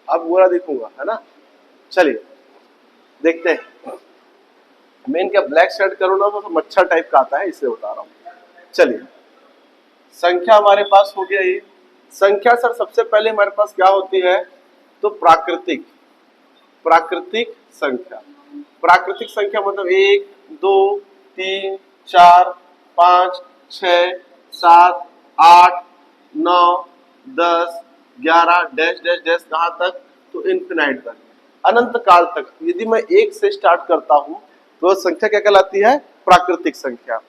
अब गोरा दिखूंगा, है ना। चलिए देखते हैं। मैं इनका ब्लैक शर्ट करूँ ना तो मच्छर टाइप का आता है, इसलिए बता रहा हूँ। चलिए संख्या हमारे पास हो गया ये। संख्या सर सबसे पहले हमारे पास क्या होती है, तो प्राकृतिक प्राकृतिक संख्या। प्राकृतिक संख्या मतलब 1 2 3 4 5 6 7 8 9 10 11 डैश डैश डैश कहाँ तक, तो इन्फिनाइट तक, अनंत काल तक। यदि मैं 1 से स्टार्ट करता हूँ तो संख्या क्या कहलाती है, प्राकृतिक संख्या।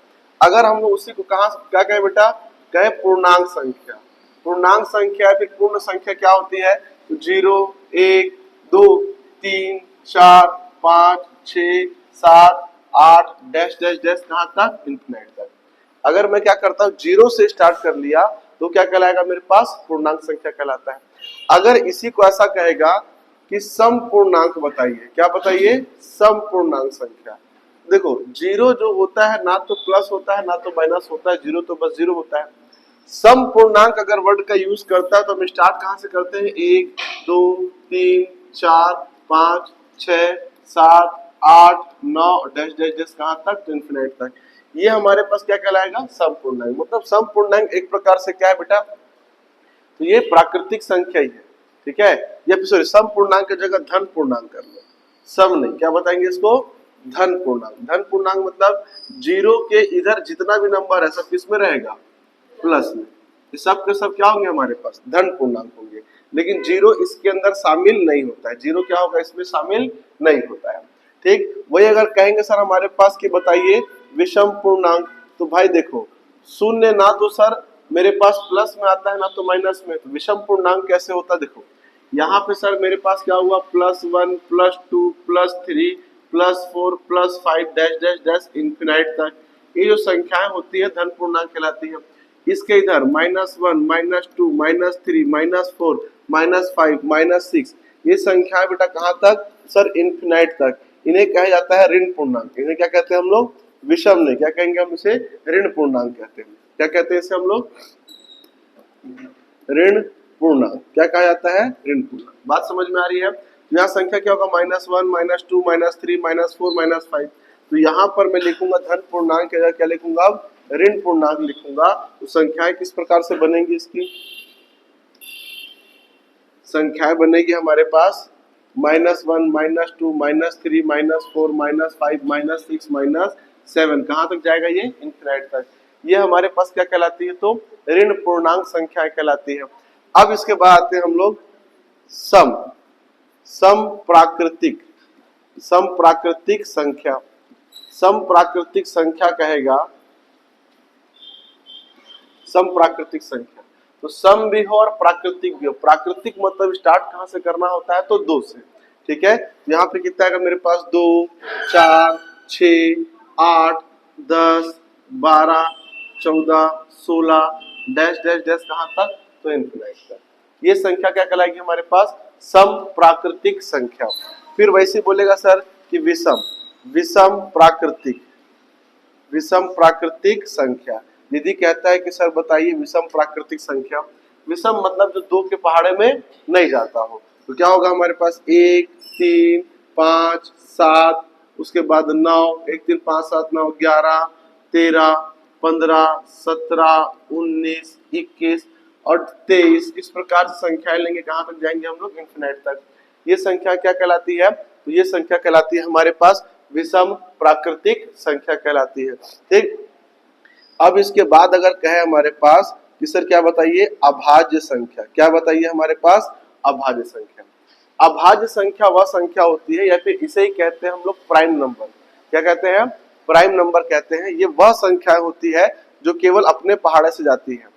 अगर हम लोग उसी को कहाँ क्या कहें बेटा, कहे पूर्णांक संख्या। पूर्णांक संख्या फिर पूर्ण संख्या क्या होती है, तो 0 1 2 3 4 5 6 7 8 डैश डैश डैश कहाँ तक, इन्फिनाइट तक। अगर मैं क्या करता हूँ 0 से स्टार्ट कर लिया तो क्या कहलाएगा मेरे पास, पूर्णांक संख्या कहलाता है। अगर इसी को ऐसा कहेगा कि सम पूर्णांक बताइए, क्या बताइए, सम पूर्णांक संख्या। देखो 0 जो होता है ना तो प्लस होता है ना तो माइनस होता है, 0 तो बस 0 होता है। सम पूर्णांक अगर वर्ड का यूज करता है तो हम स्टार्ट कहां से करते हैं, 1 2 3 4 5 6 7 8 9 डैश डैश डैश कहां तक, तो इन्फिनाइट तक। ये हमारे पास क्या कहलाएगा, सम पूर्णांक। मतलब सम पूर्णांक एक प्रकार से क्या है बेटा, तो ये प्राकृतिक संख्या ही है, ठीक है। या सॉरी सम पूर्णांक की जगह धन पूर्णांक कर लो, सम नहीं, क्या बताएंगे इसको, धन पूर्णांक। धन पूर्णांक मतलब 0 के इधर जितना भी नंबर है सब किसमें रहेगा, प्लस में। ये सब के सब क्या होंगे हमारे पास, धन पूर्णांक होंगे। लेकिन 0 इसके अंदर शामिल नहीं होता है, 0 क्या होगा इसमें शामिल नहीं होता है, ठीक। वही अगर कहेंगे सर हमारे पास कि बताइए विषम पूर्णांक, तो भाई देखो शून्य ना तो सर मेरे पास प्लस में आता है ना तो माइनस में, तो विषम पूर्णांक कैसे होता है, देखो यहाँ पे सर मेरे पास क्या हुआ, +1 +2 +3 +4 +5 डैश डैश डैश इन्फिनाइट तक। ये जो संख्याएं होती है धन पूर्णांक कहलाती है। इसके इधर -1 -2 -3 -4 -5 -6 ये संख्याएं बेटा कहाँ तक, सर इन्फिनाइट तक। इन्हें कहा जाता है ऋण पूर्णांक। इन्हें क्या कहते हैं हम लोग, विषम नहीं, क्या कहेंगे हम इसे, ऋण पूर्णांक कहते हैं। क्या कहते हैं इसे हम लोग, ऋण पूर्णांक। क्या कहा जाता है, ऋण पूर्णांक। बात समझ में आ रही है। यहाँ संख्या क्या होगा, -1 -2 -3 -4 -5। तो यहाँ पर मैं लिखूंगा धन पूर्णांक की जगह क्या लिखूंगा, ऋण पूर्णांक लिखूंगा। तो संख्याएं किस प्रकार से बनेंगी, इसकी संख्याएं बनेगी हमारे पास -1 -2 -3 -4 -5 -6 -7 कहाँ तक जाएगा, ये इन्फिनाइट तक। ये हमारे पास क्या कहलाती है, तो ऋण पूर्णांक संख्याएं कहलाती है। अब इसके बाद आते हैं हम लोग सम सम प्राकृतिक सम प्राकृतिक संख्या। सम प्राकृतिक संख्या कहेगा, सम प्राकृतिक संख्या, तो सम भी हो और प्राकृतिक भी हो। प्राकृतिक मतलब स्टार्ट कहां से करना होता है, तो 2 से, ठीक है। यहाँ पे कितना है मेरे पास, 2 4 6 8 10 12 14 16 डैश डैश डैश कहां तक, तो इन्फिनाइट तक। ये संख्या क्या कहलाएगी हमारे पास, सम प्राकृतिक संख्या। फिर वैसे बोलेगा सर कि विषम विषम प्राकृतिक संख्या। यदि कहता है कि सर बताइए विषम प्राकृतिक संख्या, विषम मतलब जो 2 के पहाड़े में नहीं जाता हो, तो क्या होगा हमारे पास 1 3 5 7 उसके बाद 9 1 3 5 7 9 11 13 15 17 19 21 और 23। इस प्रकार से संख्याएं लेंगे, कहां तक जाएंगे हम लोग, इन्फिनाइट तक। ये संख्या क्या कहलाती है, तो ये संख्या कहलाती है हमारे पास विषम प्राकृतिक संख्या कहलाती है, ठीक। अब इसके बाद अगर कहे हमारे पास कि सर क्या बताइए, अभाज्य संख्या। क्या बताइए हमारे पास, अभाज्य संख्या। अभाज्य संख्या वह संख्या होती है, या फिर इसे ही कहते हैं हम लोग प्राइम नंबर। क्या कहते हैं, प्राइम नंबर कहते हैं। ये वह संख्या होती है जो केवल अपने पहाड़े से जाती है।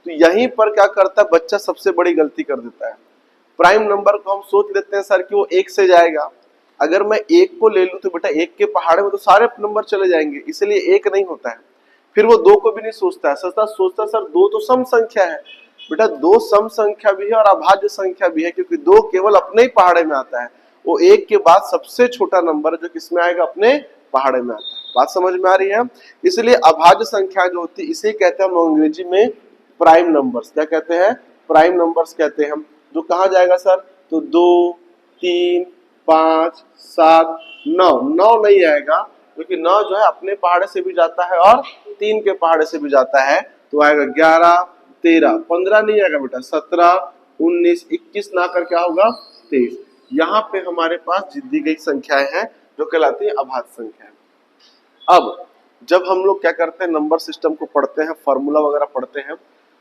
तो यहीं पर क्या करता है बच्चा, सबसे बड़ी गलती कर देता है। प्राइम नंबर को हम सोच लेते हैं सर कि वो 1 से जाएगा। अगर मैं 1 को ले लूं तो बेटा 1 के पहाड़े में तो सारे नंबर चले जाएंगे, इसलिए 1 नहीं होता है। फिर वो 2 को भी नहीं सोचता है, सोचता सर 2 तो सम संख्या है। बेटा 2 सम संख्या भी है और अभाज्य संख्या भी है, क्योंकि 2 केवल अपने ही पहाड़े में आता है। वो 1 के बाद सबसे छोटा नंबर जो किसमें आएगा, अपने पहाड़े में आता है। बात समझ में आ रही है। इसलिए अभाज्य संख्या जो होती है इसे कहते हैं हम अंग्रेजी में प्राइम नंबर्स। क्या कहते हैं, प्राइम नंबर्स कहते हैं हम। जो कहा जाएगा सर, तो 2, 3, 5, 7, 9, 9 नहीं आएगा क्योंकि 9 जो है अपने पहाड़े से भी जाता है और 3 के पहाड़े से भी जाता है, तो आएगा 11, 13, 15 नहीं आएगा बेटा, 17, 19, 21 ना कर क्या होगा 23। यहाँ पे हमारे पास दी गई संख्याएं हैं जो कहलाती है अभाज्य संख्याएं। अब जब हम लोग क्या करते हैं, नंबर सिस्टम को पढ़ते हैं, फॉर्मूला वगैरह पढ़ते हैं,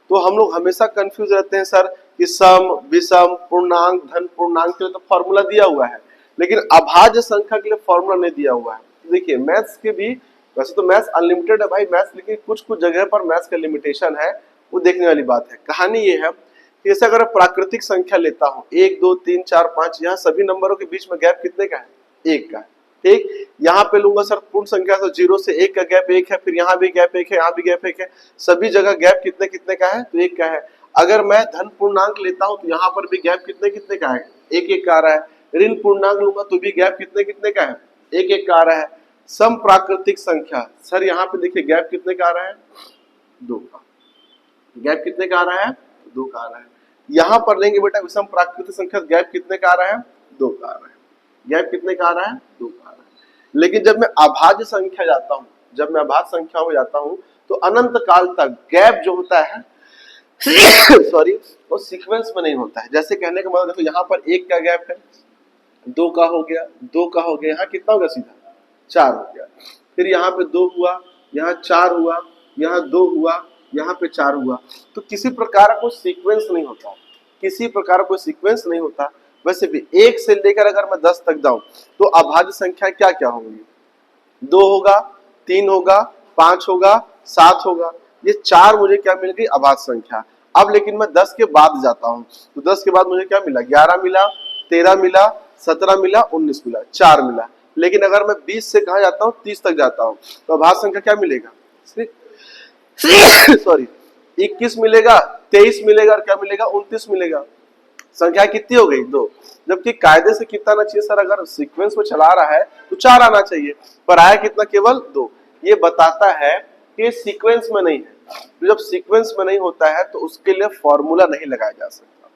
तो हम लोग हमेशा कंफ्यूज रहते हैं सर कि सम, विषम, पूर्णांक, धन पूर्णांक के लिए तो फॉर्मूला दिया हुआ है, लेकिन अभाज्य संख्या के लिए फॉर्मूला नहीं दिया हुआ है। देखिए मैथ्स के भी, वैसे तो मैथ्स अनलिमिटेड है भाई मैथ्स, लेकिन कुछ कुछ जगह पर मैथ्स का लिमिटेशन है, वो देखने वाली बात है। कहानी ये है कि जैसे अगर प्राकृतिक संख्या लेता हूँ 1, 2, 3, 4, 5, यहाँ सभी नंबरों के बीच में गैप कितने का है, 1 का है, ठीक। यहाँ पे लूंगा सर पूर्ण संख्या, तो 0 से 1 का गैप 1 है, फिर यहाँ भी गैप 1 है, यहाँ भी गैप 1 है, सभी जगह गैप कितने कितने का है, तो 1 का है। अगर मैं धन पूर्णांक लेता हूँ तो यहाँ पर भी गैप कितने कितने का है, 1 का आ रहा है। ऋण पूर्णांक लूंगा तो भी गैप कितने कितने का है, 1 का आ रहा है। सम प्राकृतिक संख्या, सर यहाँ पे देखिए गैप कितने का आ रहा है, 2 का। गैप कितने का आ रहा है, 2 का आ रहा है। यहाँ पर लेंगे बेटा विषम प्राकृतिक संख्या, गैप कितने का आ रहा है, 2 का आ रहा है। गैप कितने का आ रहा है, 2 का आ रहा है। लेकिन जब मैं अभाज्य संख्या जाता हूँ, जब मैं अभाज्य संख्या में जाता हूँ तो अनंत काल तक गैप जो होता है सॉरी, वो सीक्वेंस में नहीं होता है। जैसे कहने का मतलब देखो यहाँ पर 1 का गैप है, 2 का हो गया, 2 का हो गया, यहाँ कितना होगा सीधा 4 हो गया, फिर यहाँ पे 2 हुआ, यहाँ 4 हुआ, यहाँ 2 हुआ, यहाँ पे 4 हुआ, तो किसी प्रकार का कोई सीक्वेंस नहीं होता, किसी प्रकार का कोई सीक्वेंस नहीं होता। वैसे भी 1 से लेकर अगर मैं 10 तक जाऊं तो अभाज्य संख्या क्या क्या होंगी, 2 होगा, 3 होगा, 5 होगा, 7 होगा, ये 4 मुझे क्या मिल गई, अभाज्य संख्या। अब लेकिन मैं 10 के बाद जाता हूं तो 10 के बाद मुझे क्या मिला, 11 मिला, 13 मिला, 17 मिला, 19 मिला, 4 मिला। लेकिन अगर मैं 20 से कहां जाता हूं, 30 तक जाता हूं तो अभाज्य संख्या क्या मिलेगा, सॉरी 21 मिलेगा, 23 मिलेगा और क्या मिलेगा, 29 मिलेगा। संख्या कितनी हो गई, 2। जबकि कायदे से कितना आना चाहिए सर, अगर सीक्वेंस में चला रहा है तो 4 आना चाहिए, पर आया कितना, केवल 2। ये बताता है कि सीक्वेंस में नहीं है। तो जब सीक्वेंस में नहीं होता है तो उसके लिए फॉर्मूला नहीं लगाया जा सकता,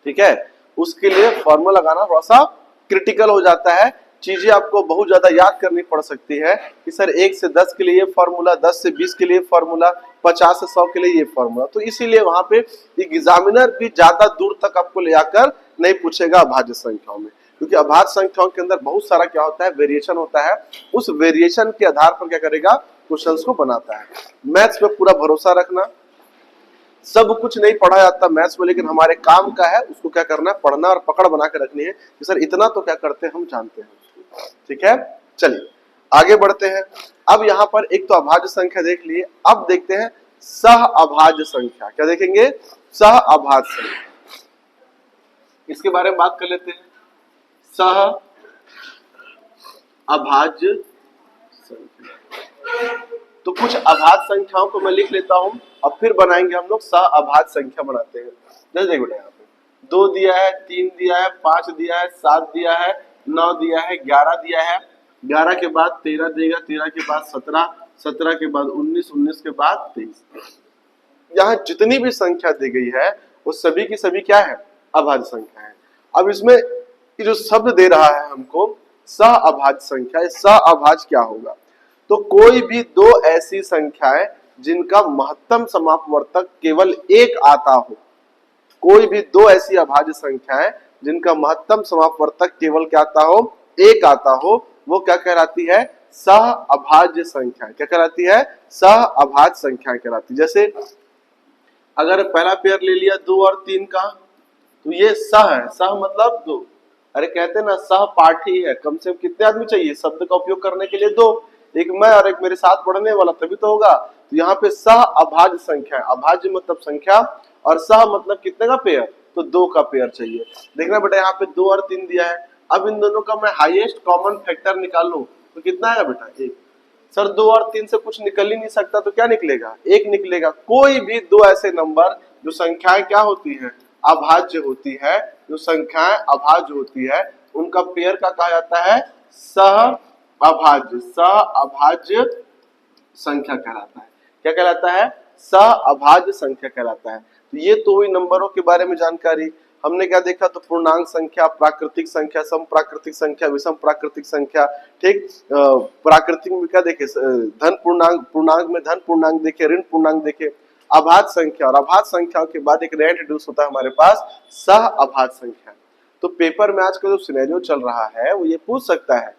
ठीक है। उसके लिए फॉर्मूला लगाना थोड़ा सा क्रिटिकल हो जाता है, चीजें आपको बहुत ज्यादा याद करनी पड़ सकती है कि सर 1 से 10 के लिए ये फॉर्मूला, 10 से 20 के लिए फॉर्मूला, 50 से 100 के लिए ये फॉर्मूला। तो इसीलिए वहां पे एग्जामिनर भी ज्यादा दूर तक आपको ले आकर नहीं पूछेगा अभाज्य संख्याओं में, क्योंकि अभाज्य संख्याओं के अंदर बहुत सारा क्या होता है, वेरिएशन होता है। उस वेरिएशन के आधार पर क्या करेगा, क्वेश्चंस को बनाता है। मैथ्स पे पूरा भरोसा रखना, सब कुछ नहीं पढ़ा जाता मैथ्स में, लेकिन हमारे काम का है उसको क्या करना है, पढ़ना और पकड़ बना के रखनी है कि सर इतना तो क्या करते हैं हम जानते हैं, ठीक है। चलिए आगे बढ़ते हैं। अब यहाँ पर एक तो अभाज्य संख्या देख लिए, अब देखते हैं सह अभाज्य संख्या। क्या देखेंगे, सह अभाज्य संख्या, इसके बारे में बात कर लेते हैं। सह अभाज्य संख्या, तो कुछ अभाज्य संख्याओं को मैं लिख लेता हूं और फिर बनाएंगे हम लोग सह अभाज्य संख्या बनाते हैं। जैसे देखो यहाँ पे 2 दिया है, 3 दिया है, 5 दिया है, 7 दिया है, 9 दिया है, 11 दिया है, 11 के बाद 13 देगा, 13 के बाद 17, 17 के बाद 19, 19 के बाद 23। यहाँ जितनी भी संख्या दी गई है वो सभी की सभी क्या है, अभाज्य संख्या है। अब इसमें जो शब्द दे रहा है हमको सह अभाज्य संख्या, सह अभाज्य क्या होगा, तो कोई भी 2 ऐसी संख्याएं जिनका महत्तम समापवर्तक केवल 1 आता हो, कोई भी 2 ऐसी अभाज्य संख्याएं जिनका महत्तम समापवर्तक केवल क्या आता हो, 1 आता हो, वो क्या कहलाती है, सह अभाज्य संख्या। क्या कहलाती है, सह अभाज्य संख्या कहलाती है। जैसे अगर पहला पेयर ले लिया 2 और 3 का, तो ये सह है, सह मतलब 2। अरे कहते हैं ना सह पाठी है, कम से कम कितने आदमी चाहिए शब्द का उपयोग करने के लिए, 2, एक मैं और एक मेरे साथ पढ़ने वाला, तभी तो होगा। तो यहाँ पे सह अभाज्य संख्या है, अभाज्य मतलब संख्या और सह मतलब कितने का पेयर, तो 2 का पेयर चाहिए। देखना बेटा यहाँ पे 2 और 3 दिया है, अब इन दोनों का मैं हाईएस्ट कॉमन फैक्टर निकाल लूं तो कितना आएगा बेटा, 1। सर 2 और 3 से कुछ निकल ही नहीं सकता, तो क्या निकलेगा, 1 निकलेगा। कोई भी 2 ऐसे नंबर जो संख्याएं क्या होती है, अभाज्य होती है, जो संख्याएं अभाज्य होती है उनका पेयर का कहा जाता है सह अभाज्य, सह अभाज्य संख्या कहलाता है। क्या कहलाता है, सह अभाज्य संख्या कहलाता है। तो ये तो हुई नंबरों के बारे में जानकारी। हमने क्या देखा, तो पूर्णांक संख्या, प्राकृतिक संख्या, सम प्राकृतिक संख्या, विषम प्राकृतिक संख्या, ठीक। प्राकृतिक में क्या देखे, धन पूर्णांक, पूर्णांक में धन पूर्णांक देखे, ऋण पूर्णांक देखे, अभाज्य संख्या, और अभाज्य संख्याओं के बाद एक नया इंट्रोड्यूस होता है हमारे पास सह अभाज्य संख्या। तो पेपर में आज का जो सिनेरियो चल रहा है वो ये पूछ सकता है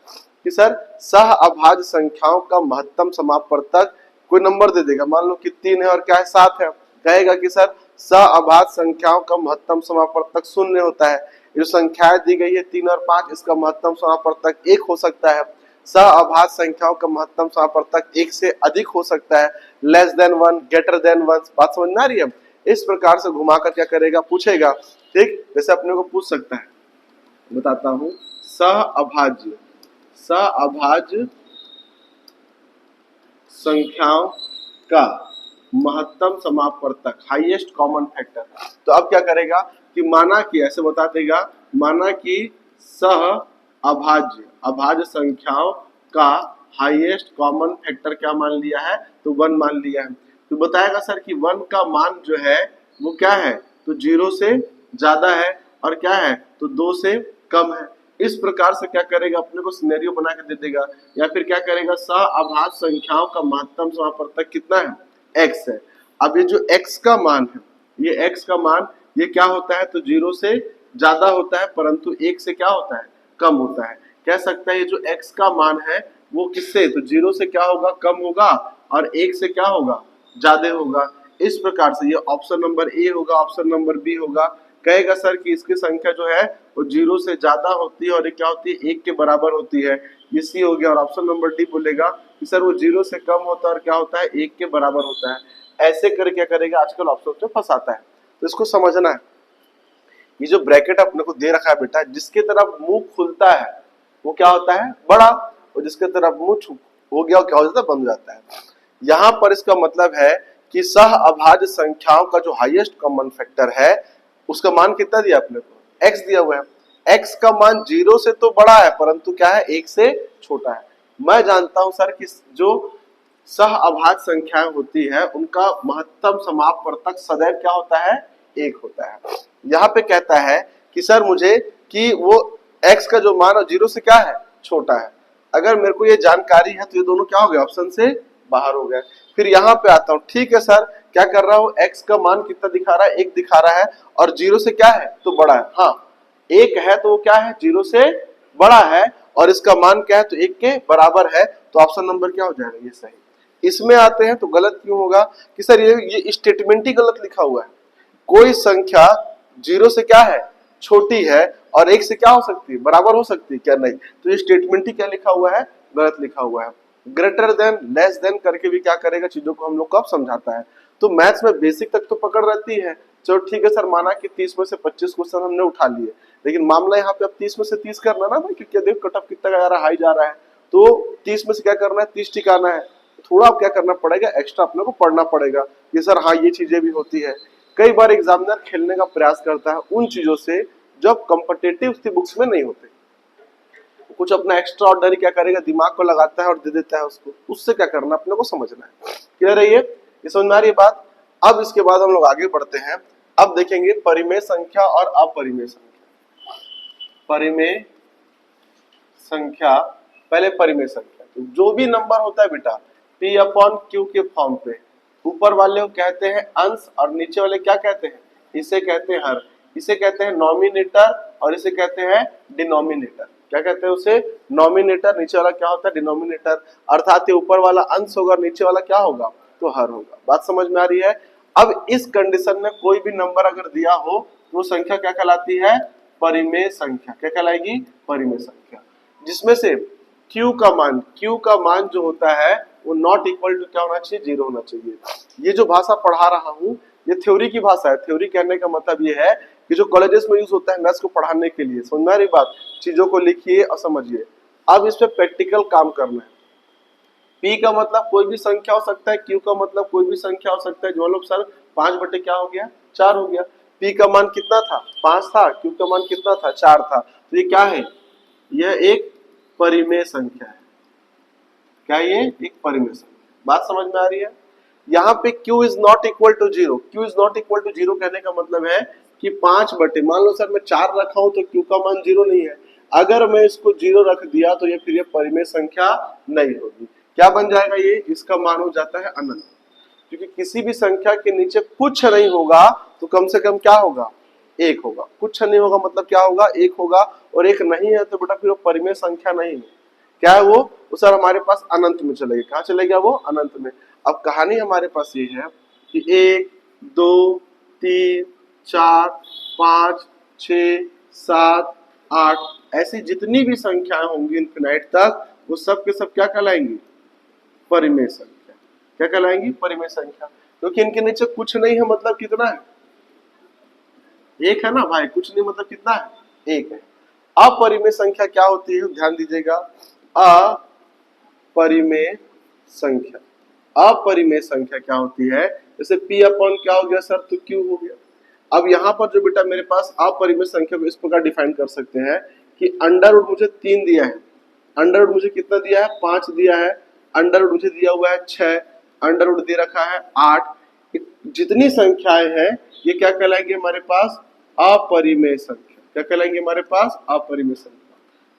कि सर सह अभाज्य संख्याओं का महत्तम समापवर्तक, कोई नंबर दे देगा, मान लो कि 3 है और क्या है 7 है, कहेगा कि सर सह अभाज्य संख्याओं का महत्तम समापवर्तक 0 होता है। जो संख्याएं दी गई है 3 और 5, इसका महत्तम समापवर्तक 1 हो सकता है। सह अभाज्य संख्याओं का महत्तम समापवर्तक 1 से अधिक हो सकता है, लेस देन 1, ग्रेटर देन 1। बात समझ में आ रही है? इस प्रकार से घुमाकर क्या करेगा, पूछेगा, ठीक। जैसे अपने को पूछ सकता है, बताता हूं, सह अभाज्य संख्याओं का महत्तम समापवर्तक, हाईएस्ट कॉमन फैक्टर। तो अब क्या करेगा कि माना कि ऐसे बता देगा, माना कि सह अभाज्य संख्याओं का हाईएस्ट कॉमन फैक्टर क्या मान लिया है, तो 1 मान लिया है। तो बताएगा सर कि 1 का मान जो है वो क्या है, तो 0 से ज्यादा है, और क्या है, तो 2 से कम है। इस प्रकार से क्या करेगा, अपने को सिनेरियो बना के दे देगा। या फिर क्या करेगा, सह अभाज्य संख्याओं का महत्तम समापवर्तक कितना है, x है। अब ये जो x का मान है, ये x का मान ये क्या होता है, तो 0 से ज्यादा होता है, परंतु 1 से क्या होता है, कम होता है। कह सकता है ये जो x का मान है वो किससे, तो 0 से क्या होगा, कम होगा, और 1 से क्या होगा, ज्यादा होगा। इस प्रकार से ये ऑप्शन नंबर ए होगा, ऑप्शन नंबर बी होगा। कहेगा सर कि इसकी संख्या जो है वो 0 से ज्यादा होती है और ये क्या होती है, 1 के बराबर होती है, ये सी हो गया। और ऑप्शन नंबर डी बोलेगा कि सर वो 0 से कम होता है और क्या होता है, 1 के बराबर होता है। ऐसे कर क्या करेगा, आजकल ऑप्शन में फंसाता है। तो इसको समझना है, ये जो ब्रैकेट अपने को दे रखा है बेटा, जिसके तरफ मुंह खुलता है वो क्या होता है, बड़ा, और जिसके तरफ मुंह हो गया वो क्या हो जाता है, बंद हो जाता है। यहाँ पर इसका मतलब है कि सह अभाज्य संख्याओं का जो हाईएस्ट कॉमन फैक्टर है उसका मान कितना दिया अपने को, x दिया हुआ है। x का मान 0 से तो बड़ा है, परंतु क्या है, 1 से छोटा है। मैं जानता हूं सर कि जो सह अभाज्य संख्याएं होती है उनका महत्तम समापवर्तक सदैव क्या होता है, 1 होता है। यहाँ पे कहता है कि सर मुझे कि वो x का जो मान है 0 से क्या है, छोटा है। अगर मेरे को ये जानकारी है तो ये दोनों क्या हो गए, ऑप्शन से बाहर हो गए। फिर यहाँ पे आता हूँ, ठीक है सर क्या कर रहा हूँ, x का मान कितना दिखा रहा है, 1 दिखा रहा है, और 0 से क्या है, तो बड़ा है। हाँ 1 है तो वो क्या है, 0 से बड़ा है, और इसका मान क्या है, तो 1 के बराबर है। तो ऑप्शन नंबर क्या हो जाएगा, ये सही। इसमें आते हैं तो गलत क्यों होगा कि सर ये स्टेटमेंट ही गलत लिखा हुआ है। कोई संख्या 0 से क्या है, छोटी है, और 1 से क्या हो सकती है, बराबर हो सकती है क्या, नहीं। तो ये स्टेटमेंट ही क्या लिखा हुआ है, गलत लिखा हुआ है। ग्रेटर देन, लेस देन करके भी क्या करेगा, चीजों को हम लोग को अब समझाता है। तो मैथ्स में बेसिक तक तो पकड़ रहती है। चलो ठीक है सर, माना कि 30 में से 25 क्वेश्चन हमने उठा लिए, लेकिन मामला यहाँ पे अब 30 में से 30 करना ना भाई, क्योंकि देखो कट ऑफ कितना जा रहा है, हाई जा रहा है। तो 30 में से क्या करना है, 30 टिकाना है। थोड़ा क्या करना पड़ेगा, एक्स्ट्रा अपने को पढ़ना पड़ेगा ये सर, हाँ ये चीजें भी होती है। कई बार एग्जामिनर खेलने का प्रयास करता है उन चीजों से जो कंपिटिटिव बुक्स में नहीं होते। कुछ अपना एक्स्ट्रा ऑर्डनरी क्या करेगा, दिमाग को लगाता है और दे देता है उसको। उससे क्या करना अपने को समझना है। क्लियर है ये समझ में आ रही है बात। अब इसके बाद हम लोग आगे बढ़ते हैं। अब देखेंगे परिमेय संख्या और अपरिमेय संख्या। परिमेय संख्या, पहले परिमेय संख्या, तो जो भी नंबर होता है बेटा p/q के फॉर्म पे, ऊपर वाले को कहते हैं अंश और नीचे वाले क्या कहते हैं, इसे कहते हैं हर। इसे कहते हैं नॉमिनेटर और इसे कहते हैं डिनोमिनेटर। क्या कहते हैं उसे, नॉमिनेटर, नीचे वाला क्या होता है, डिनोमिनेटर। अर्थात ये ऊपर वाला अंश होगा, नीचे वाला क्या होगा, तो हर होगा। बात समझ में आ रही है। अब इस कंडीशन में कोई भी नंबर अगर दिया हो तो वो संख्या क्या कहलाती है, परिमेय संख्या। क्या कहलाएगी, परिमेय संख्या। जिसमें से q का मान जो होता है वो नॉट इक्वल टू क्या होना चाहिए, 0 होना चाहिए। ये जो भाषा पढ़ा रहा हूँ ये थ्योरी की भाषा है। थ्योरी कहने का मतलब ये है कि जो कॉलेजेस में यूज होता है मैथ्स को पढ़ाने के लिए। समझ में आ रही बात, चीजों को लिखिए और समझिए। अब इस पे प्रैक्टिकल काम करना है। p का मतलब कोई भी संख्या हो सकता है, q का मतलब कोई भी संख्या हो सकता है। जो लोग सर 5 बटे क्या हो गया, 4 हो गया। p का मान कितना था, 5 था, q का मान कितना था, 4 था। तो ये क्या है, यह एक परिमेय संख्या है। क्या ये एक परिमेय संख्या। बात समझ में आ रही है। यहाँ पे q is not equal to 0, q is not equal to 0 कहने का मतलब है कि 5 बटे, मान लो सर मैं 4 रखा हूं तो q का मान 0 नहीं है, अगर मैं इसको 0 रख दिया तो ये फिर ये परिमेय संख्या नहीं होगी। क्या बन जाएगा ये, इसका मान हो जाता है अनंत, क्योंकि किसी भी संख्या के नीचे कुछ नहीं होगा तो कम से कम क्या होगा, 1 होगा। कुछ नहीं होगा मतलब क्या होगा, 1 होगा, और 1 नहीं है तो बेटा फिर वो परिमेय संख्या नहीं है। क्या है वो सर हमारे पास अनंत में चलेगी। कहाँ चलेगा वो, अनंत में। अब कहानी हमारे पास ये है कि 1 2 3 4 5 6 7 8 ऐसी जितनी भी संख्याएं होंगी इनफिनाइट तक, वो सब के सब क्या कहलाएंगी, परिमेय संख्या। क्या कहलाएंगी, परिमेय संख्या। क्योंकि इनके नीचे कुछ नहीं है मतलब कितना है, 1 है ना भाई, कुछ नहीं मतलब कितना है, 1 है। अपरिमेय संख्या क्या होती है, ध्यान दीजिएगा, अपरिमेय संख्या। अपरिमेय संख्या क्या होती है, जैसे p अपॉन क्या हो गया सर, तो q हो गया। अब यहाँ पर जो बेटा मेरे पास अपरिमेय संख्या को इस प्रकार डिफाइन कर सकते हैं कि अंडर रूट मुझे 3 दिया है, अंडर रूट मुझे कितना दिया है, 5 दिया है, अंडर रूट मुझे दिया हुआ है 6, अंडर रूट दे रखा है 8, जितनी संख्याएं हैं ये क्या कहलाएंगे हमारे पास, अपरिमेय संख्या। क्या कहलाएंगे हमारे पास, अपरिमेय संख्या।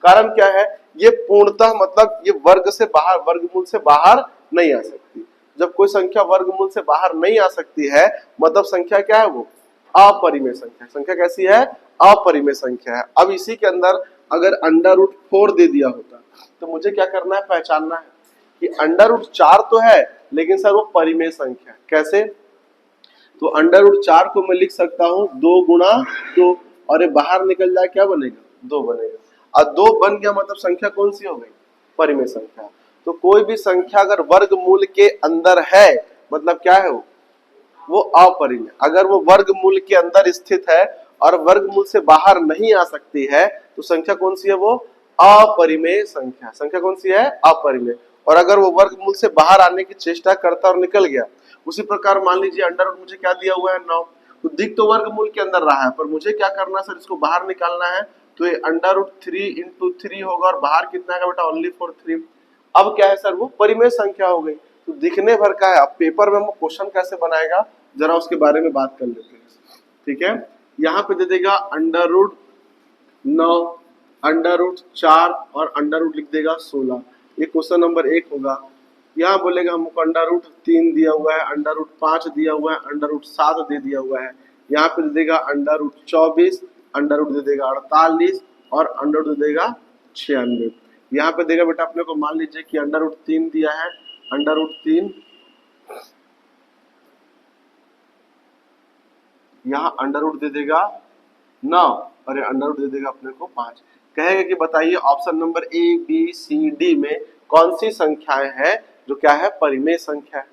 कारण क्या है, ये पूर्णतः मतलब ये वर्ग से बाहर, वर्गमूल से बाहर नहीं आ सकती। जब कोई संख्या वर्गमूल से बाहर नहीं आ सकती है मतलब संख्या क्या है, वो अपरिमेय संख्या। संख्या कैसी है, अपरिमेय संख्या है। अब इसी के अंदर अगर अंडर रूट 4 दे दिया होता तो मुझे क्या करना है, पहचानना है कि अंडर रूट 4 तो है लेकिन सर वो परिमेय संख्या है। कैसे, तो अंडर रूट 4 को मैं लिख सकता हूँ 2 गुणा 2, और ये बाहर निकल जाए क्या बनेगा, 2 बनेगा। और 2 बन गया मतलब संख्या कौन सी हो गई, परिमेय संख्या। तो कोई भी संख्या अगर वर्गमूल के अंदर है मतलब क्या है, वो अपरिमेय। अगर वो वर्गमूल के अंदर स्थित है और वर्गमूल से बाहर नहीं आ सकती है तो संख्या कौन सी है, वो अपरिमेय संख्या। संख्या कौन सी है, अपरिमेय। और अगर वो वर्गमूल से बाहर आने की चेष्टा करता और निकल गया, उसी प्रकार मान लीजिए अंडर रूट मुझे क्या दिया हुआ है 9, तो दिख तो वर्गमूल के अंदर रहा है पर मुझे क्या करना है सर, इसको बाहर निकालना है। तो ये अंडर रूट 3 इंटू 3 होगा और बाहर कितना है बेटा, ओनली फॉर 3। अब क्या है सर, वो परिमेय संख्या हो गई। तो दिखने भर का है, अब पेपर में हम क्वेश्चन कैसे बनाएगा जरा उसके बारे में बात कर लेते हैं। ठीक है, यहाँ पे दे देगा अंडर रूट 9, अंडर रूट 4 और अंडर रूट लिख देगा 16। ये क्वेश्चन नंबर 1 होगा। यहाँ बोलेगा हमको अंडर रूट 3 दिया हुआ है, अंडर रूट 5 दिया हुआ है, अंडर रूट 7 दे दिया हुआ है। यहाँ पे दे देगा अंडर रूट 24, अंडर रूट दे देगा 48 और अंडर रूट दे देगा 96। यहाँ पे देगा बेटा अपने को, मान लीजिए कि अंडर रूट 3 दिया है, अंडर रूट 3, यहाँ अंडर रूट दे देगा 9 और अंडर रूट दे देगा अपने को 5। कहेगा कि बताइए option number A B C D में कौन सी संख्याएं हैं जो क्या है, परिमेय संख्या है।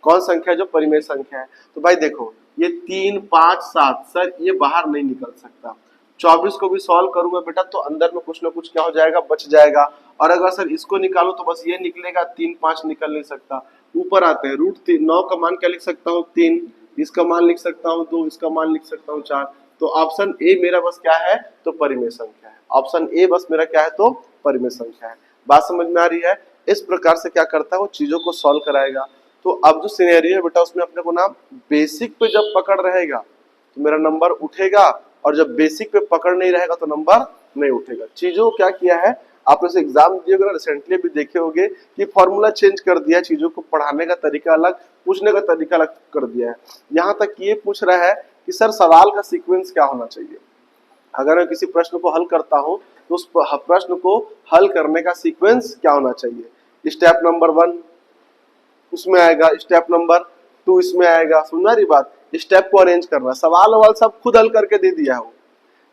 कौन संख्या जो परिमेय संख्या है, तो भाई देखो ये 3 5 7 सर ये बाहर नहीं निकल सकता। 24 को भी सॉल्व करूंगा बेटा तो अंदर में कुछ ना कुछ क्या हो जाएगा, बच जाएगा। और अगर सर इसको निकालो तो बस ये निकलेगा, 3 5 निकल नहीं सकता। ऊपर आते हैं रूट 9 का मान क्या लिख सकता हूँ, 3, इसका मान लिख सकता हूँ 2, इसका मान लिख सकता हूँ 4। तो ऑप्शन ए मेरा बस क्या है, तो परिमेय संख्या है। ऑप्शन ए बस मेरा क्या है, तो परिमेय संख्या है। बात समझ में आ रही है। इस प्रकार से क्या करता है, वो चीजों को सॉल्व कराएगा। तो अब जो सिनेरियो है बेटा उसमें अपने को ना बेसिक पे जब पकड़ रहेगा तो मेरा नंबर उठेगा, और जब बेसिक पे पकड़ नहीं रहेगा तो नंबर नहीं उठेगा। चीजों क्या किया है, आपने से एग्जाम दिए होंगे ना, रिसेंटली भी देखे होंगे कि फॉर्मूला चेंज कर दिया, चीजों को पढ़ाने का तरीका अलग, पूछने का तरीका अलग कर दिया है। यहाँ तक ये पूछ रहा है कि सर सवाल का सीक्वेंस क्या होना चाहिए। अगर मैं किसी प्रश्न को हल करता हूँ तो उस प्रश्न को हल करने का सीक्वेंस क्या होना चाहिए। स्टेप नंबर 1 उसमें आएगा, स्टेप नंबर 2 इसमें आएगा। सुनना रही बात, स्टेप को अरेंज करना। सवाल वाल सब खुद हल करके दे दिया है वो,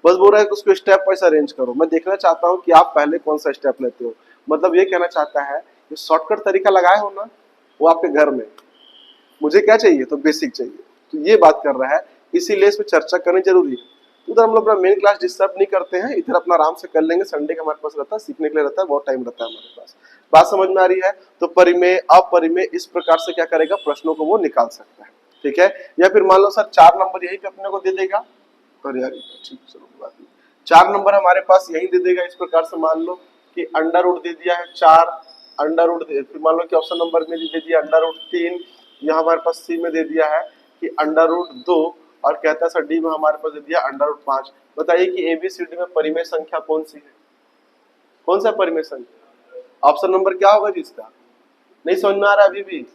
बस बोल रहा है कि उसको स्टेप वाइज अरेंज करो। मैं देखना चाहता हूँ कि आप पहले कौन सा स्टेप लेते हो। मतलब ये कहना चाहता है कि शॉर्टकट तरीका लगाए हो ना वो आपके घर में, मुझे क्या चाहिए, तो बेसिक चाहिए। तो ये बात कर रहा है, इसीलिए इस पर चर्चा करनी जरूरी है। उधर हम लोग अपना मेन क्लास डिस्टर्ब नहीं करते हैं, इधर अपना आराम से कर लेंगे। संडे का हमारे पास रहता है, सीखने के लिए रहता है, बहुत टाइम रहता है हमारे पास। बात समझ में आ रही है। तो परिमेय अपरिमेय इस प्रकार से क्या करेगा, प्रश्नों को वो निकाल सकता है। ठीक है, या फिर मान लो सर 4 नंबर यही पे अपने को दे देगा, और यार ठीक, चलो बात नहीं, 4 नंबर हमारे पास यही दे देगा। इस प्रकार से मान लो कि अंडर रूट दे दिया है 4, अंडर रूट फिर मान लो कि ऑप्शन नंबर में दे दिया अंडर रूट 3, यहाँ हमारे पास सी में दे दिया है कि अंडर रूट 2 और कहता है सर डी में हमारे पास दे दिया अंडर रूट 5। बताइए कि एबीसीडी में परिमेय संख्या कौन सी है, कौन सा परिमेय संख्या? ऑप्शन नंबर क्या होगा जी इसका? नहीं समझ में आ रहा अभी भी?